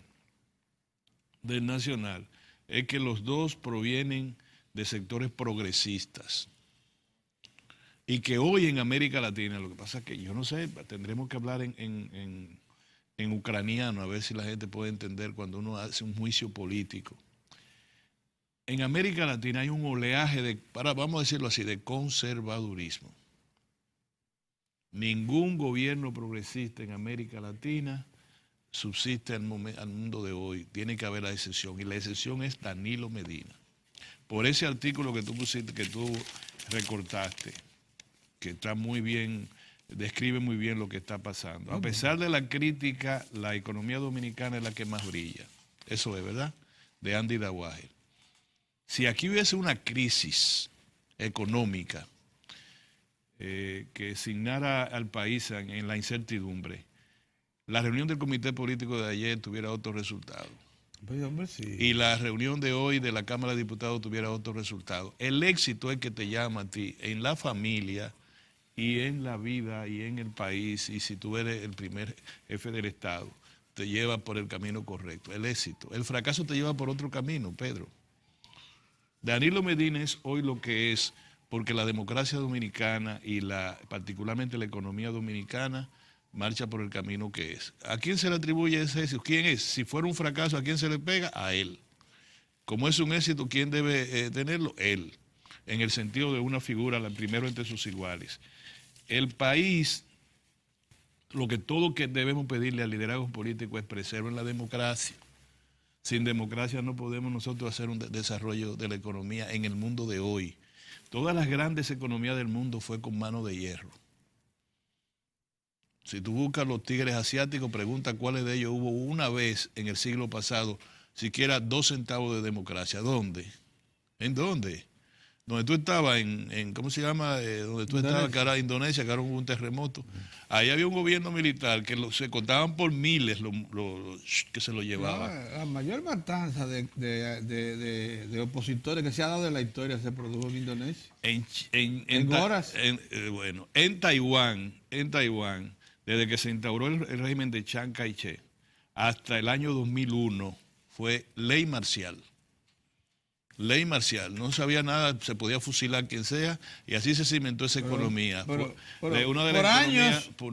del Nacional, es que los dos provienen de sectores progresistas y que hoy en América Latina, lo que pasa es que yo no sé, tendremos que hablar en ucraniano a ver si la gente puede entender cuando uno hace un juicio político. En América Latina hay un oleaje vamos a decirlo así, de conservadurismo. Ningún gobierno progresista en América Latina subsiste al mundo de hoy. Tiene que haber la excepción, y la excepción es Danilo Medina. Por ese artículo que tú pusiste, que tú recortaste, que está muy bien, describe muy bien lo que está pasando. A pesar de la crítica, la economía dominicana es la que más brilla. Eso es, ¿verdad? De Andy Dawager. Si aquí hubiese una crisis económica que asignara al país en la incertidumbre, la reunión del comité político de ayer tuviera otro resultado.
Pues, hombre, sí.
Y la reunión de hoy de la Cámara de Diputados tuviera otro resultado. El éxito es que te llama a ti en la familia y en la vida y en el país, y si tú eres el primer jefe del Estado, te lleva por el camino correcto, el éxito. El fracaso te lleva por otro camino, Pedro. Danilo Medina es hoy lo que es porque la democracia dominicana y particularmente la economía dominicana marcha por el camino que es. ¿A quién se le atribuye ese éxito? ¿Quién es? Si fuera un fracaso, ¿a quién se le pega? A él. Como es un éxito, ¿quién debe tenerlo? Él. En el sentido de una figura, la primero entre sus iguales. El país, lo que todo que debemos pedirle al liderazgo político es preservar la democracia. Sin democracia no podemos nosotros hacer un desarrollo de la economía en el mundo de hoy. Todas las grandes economías del mundo fue con mano de hierro. Si tú buscas los tigres asiáticos, pregunta cuáles de ellos hubo una vez en el siglo pasado, siquiera 2 centavos de democracia. ¿Dónde? ¿En dónde? Donde tú estabas, ¿cómo se llama? Donde tú estabas, que era Indonesia, que ahora hubo un terremoto. Ahí había un gobierno militar que se contaban por miles que se lo llevaba.
La mayor matanza de opositores que se ha dado en la historia se produjo en Indonesia. En horas.
Bueno, en Taiwán, desde que se instauró el régimen de Chiang Kai-shek hasta el año 2001, fue ley marcial. Ley marcial, no sabía nada, se podía fusilar quien sea, y así se cimentó esa economía.
Por
años. Por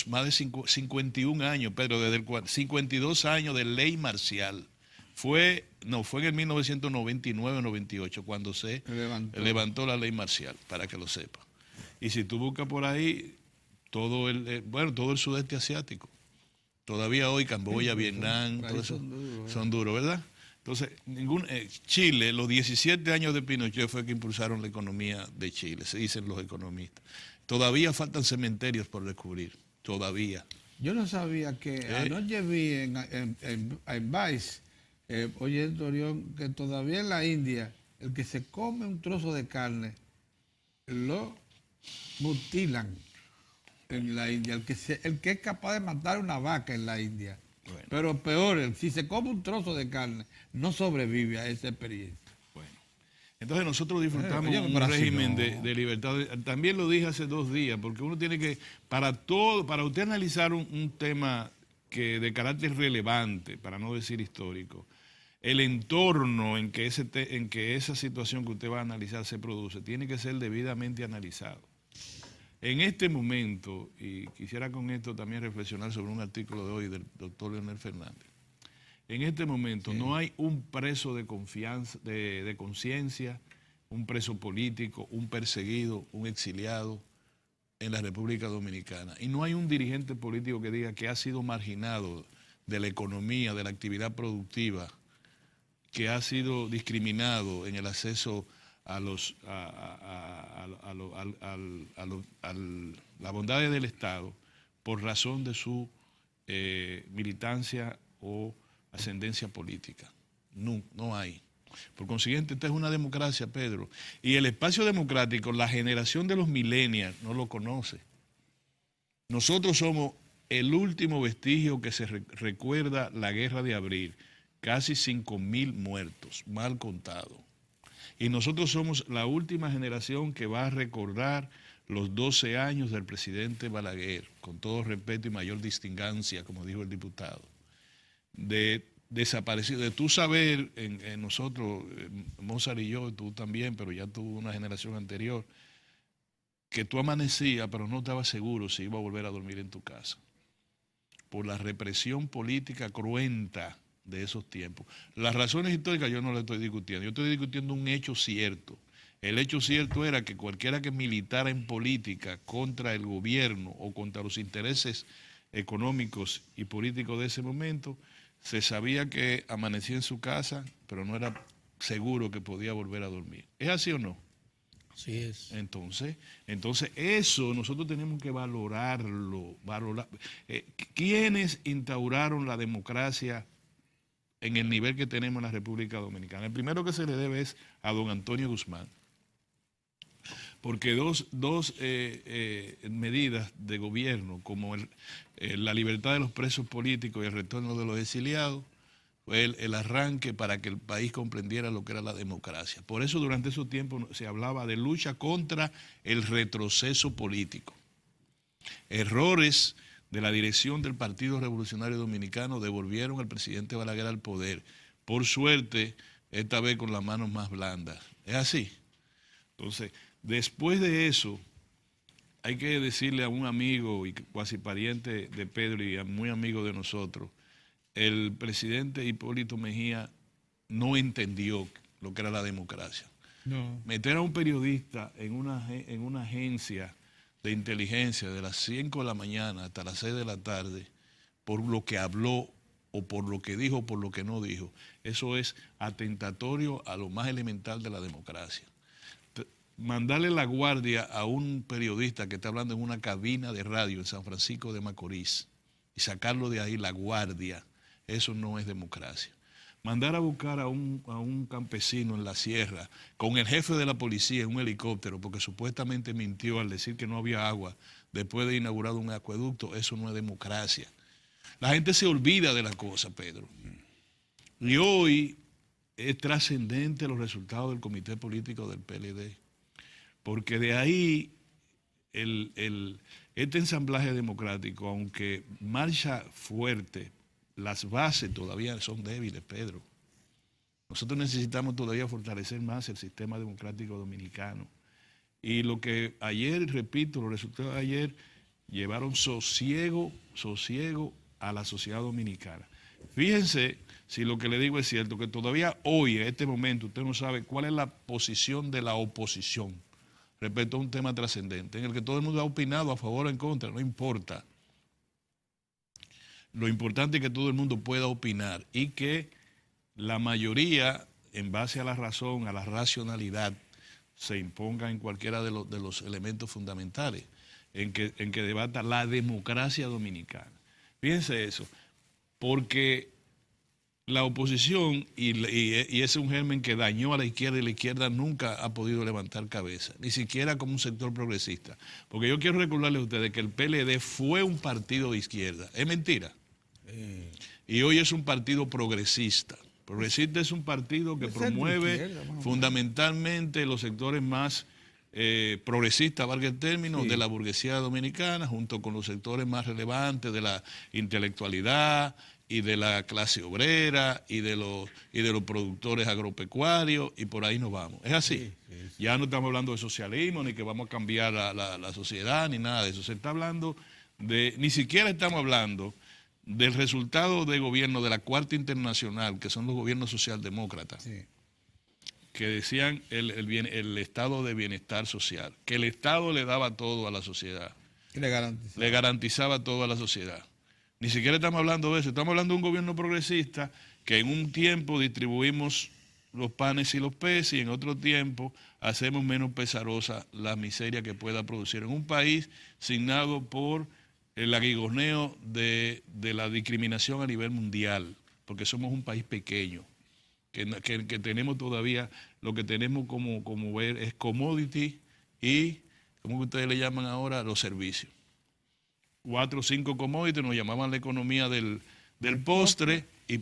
más de 51 años, Pedro, desde 52 años de ley marcial. Fue en el 1999-98 cuando se levantó la ley marcial, para que lo sepa. Y si tú buscas por ahí, todo el sudeste asiático, todavía hoy Camboya, Vietnam, todo eso son duros, ¿verdad? Entonces, Chile, los 17 años de Pinochet fue que impulsaron la economía de Chile, se dicen los economistas. Todavía faltan cementerios por descubrir, todavía.
Yo no sabía que anoche vi en Vice, oye, Torión, que todavía en la India, el que se come un trozo de carne, lo mutilan en la India. El que es capaz de matar una vaca en la India. Bueno. Pero peor, si se come un trozo de carne, no sobrevive a esa experiencia.
Bueno, entonces nosotros disfrutamos un régimen de libertad. También lo dije hace 2 días, porque uno tiene que, para usted analizar un tema de carácter relevante, para no decir histórico, el entorno en que esa situación que usted va a analizar se produce, tiene que ser debidamente analizado. En este momento, y quisiera con esto también reflexionar sobre un artículo de hoy del doctor Leonel Fernández, en este momento no hay un preso de confianza, de conciencia, un preso político, un perseguido, un exiliado en la República Dominicana. Y no hay un dirigente político que diga que ha sido marginado de la economía, de la actividad productiva, que ha sido discriminado en el acceso a las bondades del Estado por razón de su militancia o ascendencia política. No hay. Por consiguiente, esta es una democracia, Pedro. Y el espacio democrático, la generación de los millennials no lo conoce. Nosotros somos el último vestigio que se recuerda la guerra de abril. Casi 5.000 muertos, mal contados. Y nosotros somos la última generación que va a recordar los 12 años del presidente Balaguer, con todo respeto y mayor distingancia, como dijo el diputado, de desaparecido, de tú saber, en nosotros, Mozart y yo, tú también, pero ya tú una generación anterior, que tú amanecías, pero no estabas seguro si iba a volver a dormir en tu casa, por la represión política cruenta de esos tiempos. Las razones históricas yo no las estoy discutiendo, yo estoy discutiendo un hecho cierto. El hecho cierto era que cualquiera que militara en política contra el gobierno o contra los intereses económicos y políticos de ese momento, se sabía que amanecía en su casa, pero no era seguro que podía volver a dormir. ¿Es así o no?
Así es.
Entonces eso nosotros tenemos que valorarlo. ¿Quiénes instauraron la democracia en el nivel que tenemos en la República Dominicana? El primero que se le debe es a don Antonio Guzmán, porque dos medidas de gobierno, como la libertad de los presos políticos y el retorno de los exiliados, fue el arranque para que el país comprendiera lo que era la democracia. Por eso durante esos tiempos se hablaba de lucha contra el retroceso político. Errores de la dirección del Partido Revolucionario Dominicano devolvieron al presidente Balaguer al poder. Por suerte, esta vez con las manos más blandas. Es así. Entonces, después de eso, hay que decirle a un amigo y cuasi pariente de Pedro y muy amigo de nosotros, el presidente Hipólito Mejía no entendió lo que era la democracia.
No.
Meter a un periodista en una agencia de inteligencia de las 5 de la mañana hasta las 6 de la tarde por lo que habló o por lo que dijo o por lo que no dijo, eso es atentatorio a lo más elemental de la democracia. Mandarle la guardia a un periodista que está hablando en una cabina de radio en San Francisco de Macorís y sacarlo de ahí, la guardia, eso no es democracia. Mandar a buscar a un campesino en la sierra con el jefe de la policía en un helicóptero porque supuestamente mintió al decir que no había agua después de inaugurado un acueducto, eso no es democracia. La gente se olvida de la cosa, Pedro. Y hoy es trascendente los resultados del comité político del PLD. Porque de ahí este ensamblaje democrático, aunque marcha fuerte, las bases todavía son débiles, Pedro. Nosotros necesitamos todavía fortalecer más el sistema democrático dominicano. Y lo que ayer, repito, los resultados de ayer llevaron sosiego a la sociedad dominicana. Fíjense si lo que le digo es cierto, que todavía hoy, en este momento, usted no sabe cuál es la posición de la oposición respecto a un tema trascendente, en el que todo el mundo ha opinado a favor o en contra, no importa. Lo importante es que todo el mundo pueda opinar y que la mayoría, en base a la razón, a la racionalidad, se imponga en cualquiera de los elementos fundamentales en que debata la democracia dominicana. Fíjense eso, porque la oposición, y ese es un germen que dañó a la izquierda y la izquierda nunca ha podido levantar cabeza, ni siquiera como un sector progresista. Porque yo quiero recordarles a ustedes que el PLD fue un partido de izquierda. ¿Es mentira? Y hoy es un partido progresista. Progresista es un partido que promueve fundamentalmente los sectores más progresistas, valga el término, de la burguesía dominicana, junto con los sectores más relevantes de la intelectualidad y de la clase obrera y de los productores agropecuarios, y por ahí nos vamos. Es así. Ya no estamos hablando de socialismo, ni que vamos a cambiar la sociedad, ni nada de eso. Se está hablando ni siquiera estamos hablando del resultado de gobierno de la Cuarta Internacional, que son los gobiernos socialdemócratas, que decían el estado de bienestar social, que el Estado le daba todo a la sociedad. Le garantizaba todo a la sociedad. Ni siquiera estamos hablando de eso, estamos hablando de un gobierno progresista que en un tiempo distribuimos los panes y los peces y en otro tiempo hacemos menos pesarosa la miseria que pueda producir en un país signado por el aguigoneo de la discriminación a nivel mundial, porque somos un país pequeño, que tenemos todavía, lo que tenemos como ver es commodity y, ¿cómo que ustedes le llaman ahora? Los servicios. 4 o 5 commodities, nos llamaban la economía del postre, y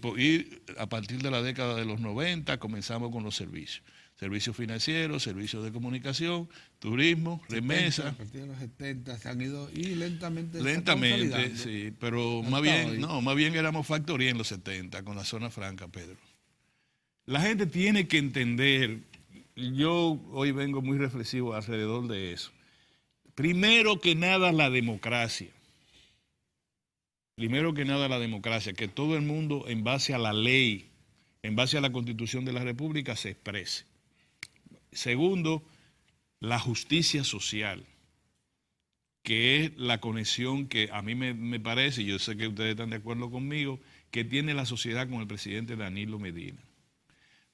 a partir de la década de los 90 comenzamos con los servicios. Servicios financieros, servicios de comunicación, turismo, remesa.
A partir de los 70 se han ido y lentamente
sí, pero más bien éramos factoría en los 70 con la zona franca, Pedro. La gente tiene que entender, yo hoy vengo muy reflexivo alrededor de eso. Primero que nada la democracia. Primero que nada la democracia, que todo el mundo en base a la ley, en base a la Constitución de la República se exprese. Segundo, la justicia social, que es la conexión que a mí me parece, y yo sé que ustedes están de acuerdo conmigo, que tiene la sociedad con el presidente Danilo Medina.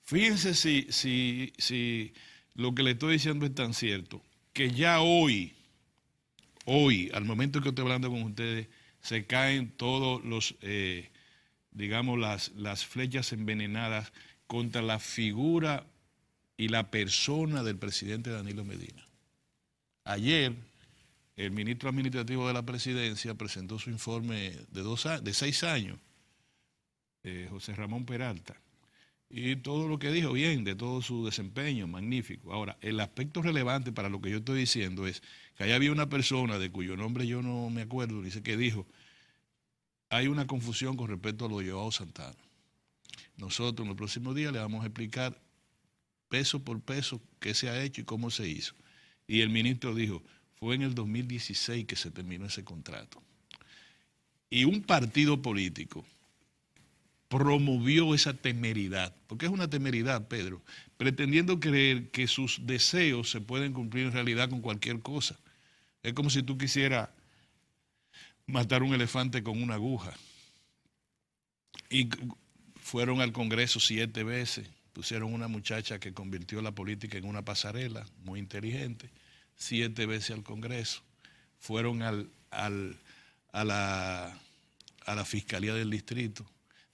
Fíjense si lo que le estoy diciendo es tan cierto, que ya hoy, al momento que estoy hablando con ustedes, se caen todos los, digamos, las flechas envenenadas contra la figura y la persona del presidente Danilo Medina. Ayer, el ministro administrativo de la presidencia presentó su informe de 6 años, José Ramón Peralta, y todo lo que dijo bien, de todo su desempeño, magnífico. Ahora, el aspecto relevante para lo que yo estoy diciendo es que allá había una persona de cuyo nombre yo no me acuerdo, dice que dijo, hay una confusión con respecto a lo de Joao Santana. nosotros en los próximos días le vamos a explicar peso por peso qué se ha hecho y cómo se hizo. Y el ministro dijo, fue en el 2016 que se terminó ese contrato. Y un partido político promovió esa temeridad, porque es una temeridad, Pedro, pretendiendo creer que sus deseos se pueden cumplir en realidad con cualquier cosa. Es como si tú quisieras matar un elefante con una aguja. Y fueron al Congreso 7 veces, pusieron una muchacha que convirtió la política en una pasarela, muy inteligente, 7 veces al Congreso. Fueron a la Fiscalía del Distrito.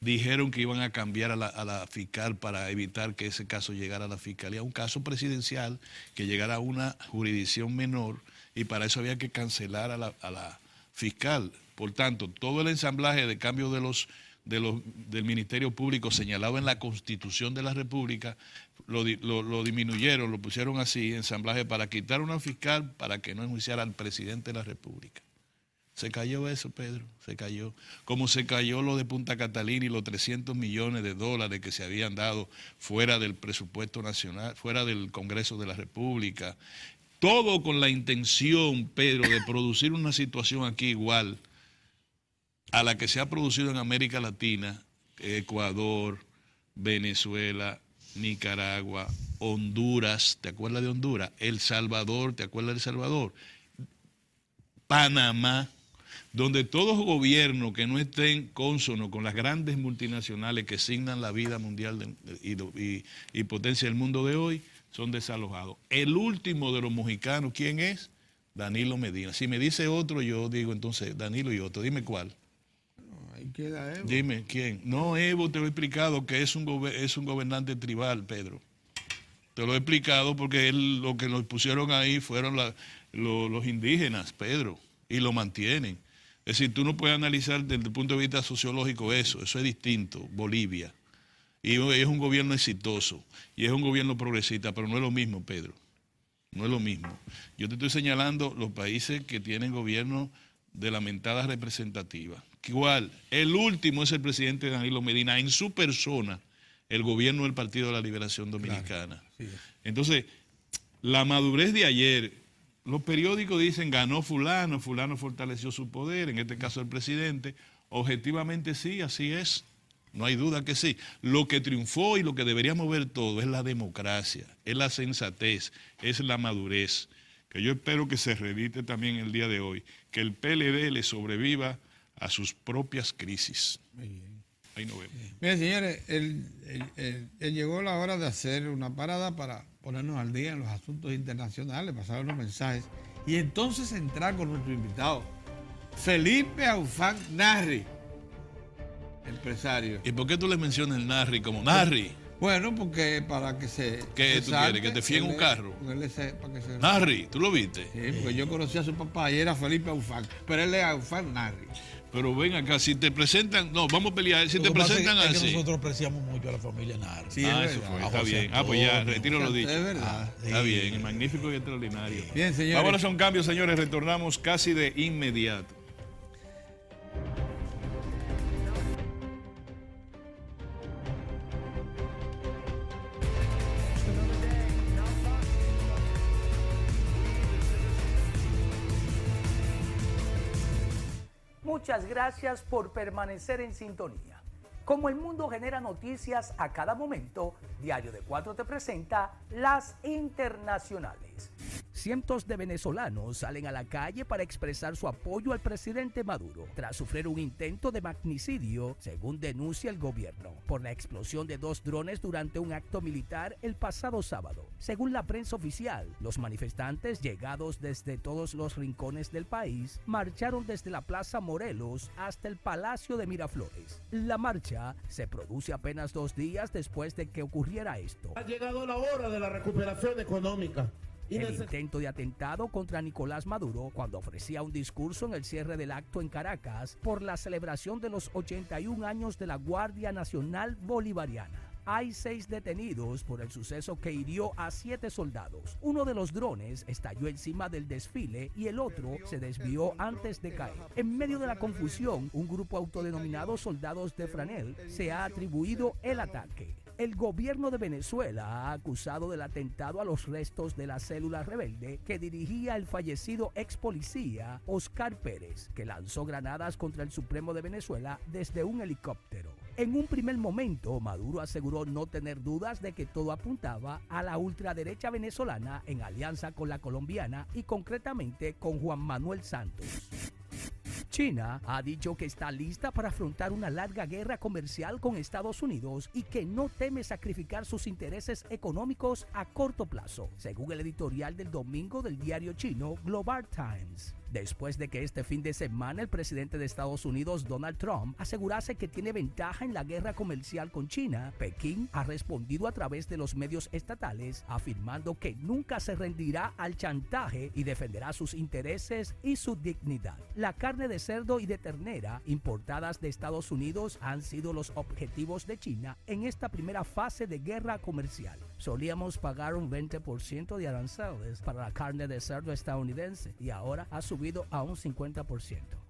Dijeron que iban a cambiar a la fiscal para evitar que ese caso llegara a la Fiscalía, un caso presidencial que llegara a una jurisdicción menor, y para eso había que cancelar a la fiscal. Por tanto, todo el ensamblaje de cambio del Ministerio Público señalado en la Constitución de la República, lo disminuyeron, lo pusieron así, ensamblaje para quitar una fiscal para que no enjuiciara al presidente de la República. Se cayó eso, Pedro, se cayó. Como se cayó lo de Punta Catalina y los 300 millones de dólares que se habían dado fuera del presupuesto nacional, fuera del Congreso de la República. Todo con la intención, Pedro, de producir una situación aquí igual a la que se ha producido en América Latina, Ecuador, Venezuela, Nicaragua, Honduras, ¿te acuerdas de Honduras? El Salvador, ¿te acuerdas de El Salvador? Panamá, donde todos gobiernos que no estén cónsonos con las grandes multinacionales que signan la vida mundial y potencia del mundo de hoy, son desalojados. El último de los mojicanos, ¿quién es? Danilo Medina. Si me dice otro, yo digo entonces Danilo y otro. Dime cuál.
Ahí queda Evo.
Dime quién. No, Evo te lo he explicado que es un gobernante tribal, Pedro. Te lo he explicado porque lo que nos pusieron ahí fueron los indígenas, Pedro, y lo mantienen. Es decir, tú no puedes analizar desde el punto de vista sociológico eso es distinto, Bolivia. Y es un gobierno exitoso, y es un gobierno progresista, pero no es lo mismo, Pedro. No es lo mismo. Yo te estoy señalando los países que tienen gobierno de lamentada representativa. Igual, el último es el presidente Danilo Medina, en su persona, el gobierno del Partido de la Liberación Dominicana. Claro, sí. Entonces, la madurez de ayer, los periódicos dicen ganó fulano, fulano fortaleció su poder, en este caso el presidente. Objetivamente sí, así es. No hay duda que sí. Lo que triunfó y lo que deberíamos ver todo es la democracia, es la sensatez, es la madurez, que yo espero que se reedite también el día de hoy, que el PLD le sobreviva a sus propias crisis.
Muy bien.
Ahí nos vemos.
Miren, señores, llegó la hora de hacer una parada para ponernos al día en los asuntos internacionales, pasar unos mensajes y entonces entrar con nuestro invitado, Felipe Aufán Narri, empresario.
¿Y por qué tú le mencionas el Narri como Narri?
Bueno, porque para que se...
¿Qué tú quieres? ¿Que te fíen un carro? Narri, ¿tú lo viste?
Sí, porque yo conocí a su papá y era Felipe Aufán, pero él es Aufán Narri.
Pero ven acá, si te presentan, no, vamos a pelear, si te presentan así.
Es que nosotros apreciamos mucho a la familia Narri.
Sí,
eso fue, está bien. Pues ya, retiro lo dicho.
Es verdad.
Está bien, magnífico y extraordinario.
Bien, señores.
Vamos a hacer un cambio, señores, retornamos casi de inmediato.
Muchas gracias por permanecer en sintonía. Como el mundo genera noticias a cada momento, Diario de Cuatro te presenta las internacionales. Cientos de venezolanos salen a la calle para expresar su apoyo al presidente Maduro tras sufrir un intento de magnicidio, según denuncia el gobierno, por la explosión de 2 drones durante un acto militar el pasado sábado. Según la prensa oficial, los manifestantes, llegados desde todos los rincones del país, marcharon desde la Plaza Morelos hasta el Palacio de Miraflores. La marcha se produce apenas 2 días después de que ocurriera esto.
Ha llegado la hora de la recuperación económica.
El intento de atentado contra Nicolás Maduro cuando ofrecía un discurso en el cierre del acto en Caracas por la celebración de los 81 años de la Guardia Nacional Bolivariana. Hay 6 detenidos por el suceso que hirió a 7 soldados. Uno de los drones estalló encima del desfile y el otro se desvió antes de caer. En medio de la confusión, un grupo autodenominado Soldados de Franel se ha atribuido el ataque. El gobierno de Venezuela ha acusado del atentado a los restos de la célula rebelde que dirigía el fallecido ex policía Oscar Pérez, que lanzó granadas contra el Supremo de Venezuela desde un helicóptero. En un primer momento, Maduro aseguró no tener dudas de que todo apuntaba a la ultraderecha venezolana en alianza con la colombiana y concretamente con Juan Manuel Santos. China ha dicho que está lista para afrontar una larga guerra comercial con Estados Unidos y que no teme sacrificar sus intereses económicos a corto plazo, según el editorial del domingo del diario chino Global Times. Después de que este fin de semana el presidente de Estados Unidos, Donald Trump, asegurase que tiene ventaja en la guerra comercial con China, Pekín ha respondido a través de los medios estatales afirmando que nunca se rendirá al chantaje y defenderá sus intereses y su dignidad. La carne de cerdo y de ternera importadas de Estados Unidos han sido los objetivos de China en esta primera fase de guerra comercial. Solíamos pagar un 20% de aranceles para la carne de cerdo estadounidense y ahora ha subido a un 50%.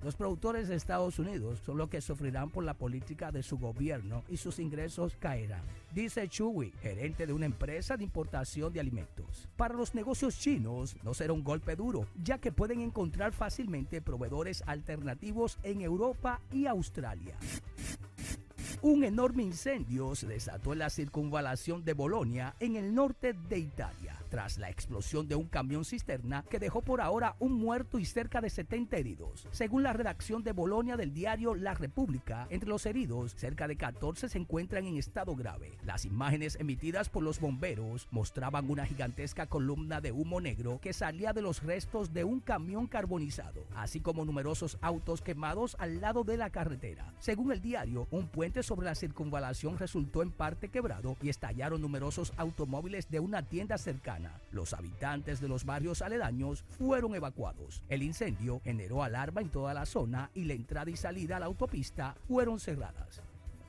Los productores de Estados Unidos son los que sufrirán por la política de su gobierno y sus ingresos caerán, dice Chu Wei, gerente de una empresa de importación de alimentos. Para los negocios chinos no será un golpe duro, ya que pueden encontrar fácilmente proveedores alternativos en Europa y Australia. Un enorme incendio se desató en la circunvalación de Bolonia, en el norte de Italia, tras la explosión de un camión cisterna que dejó por ahora un muerto y cerca de 70 heridos. Según la redacción de Bolonia del diario La República, entre los heridos, cerca de 14 se encuentran en estado grave. Las imágenes emitidas por los bomberos mostraban una gigantesca columna de humo negro que salía de los restos de un camión carbonizado, así como numerosos autos quemados al lado de la carretera. Según el diario, un puente sobre la circunvalación resultó en parte quebrado y estallaron numerosos automóviles de una tienda cercana. Los habitantes de los barrios aledaños fueron evacuados. El incendio generó alarma en toda la zona y la entrada y salida a la autopista fueron cerradas.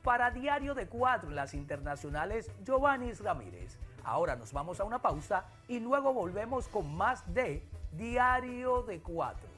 Para Diario de 4 en las internacionales, Giovanni Ramírez. Ahora nos vamos a una pausa y luego volvemos con más de Diario de 4.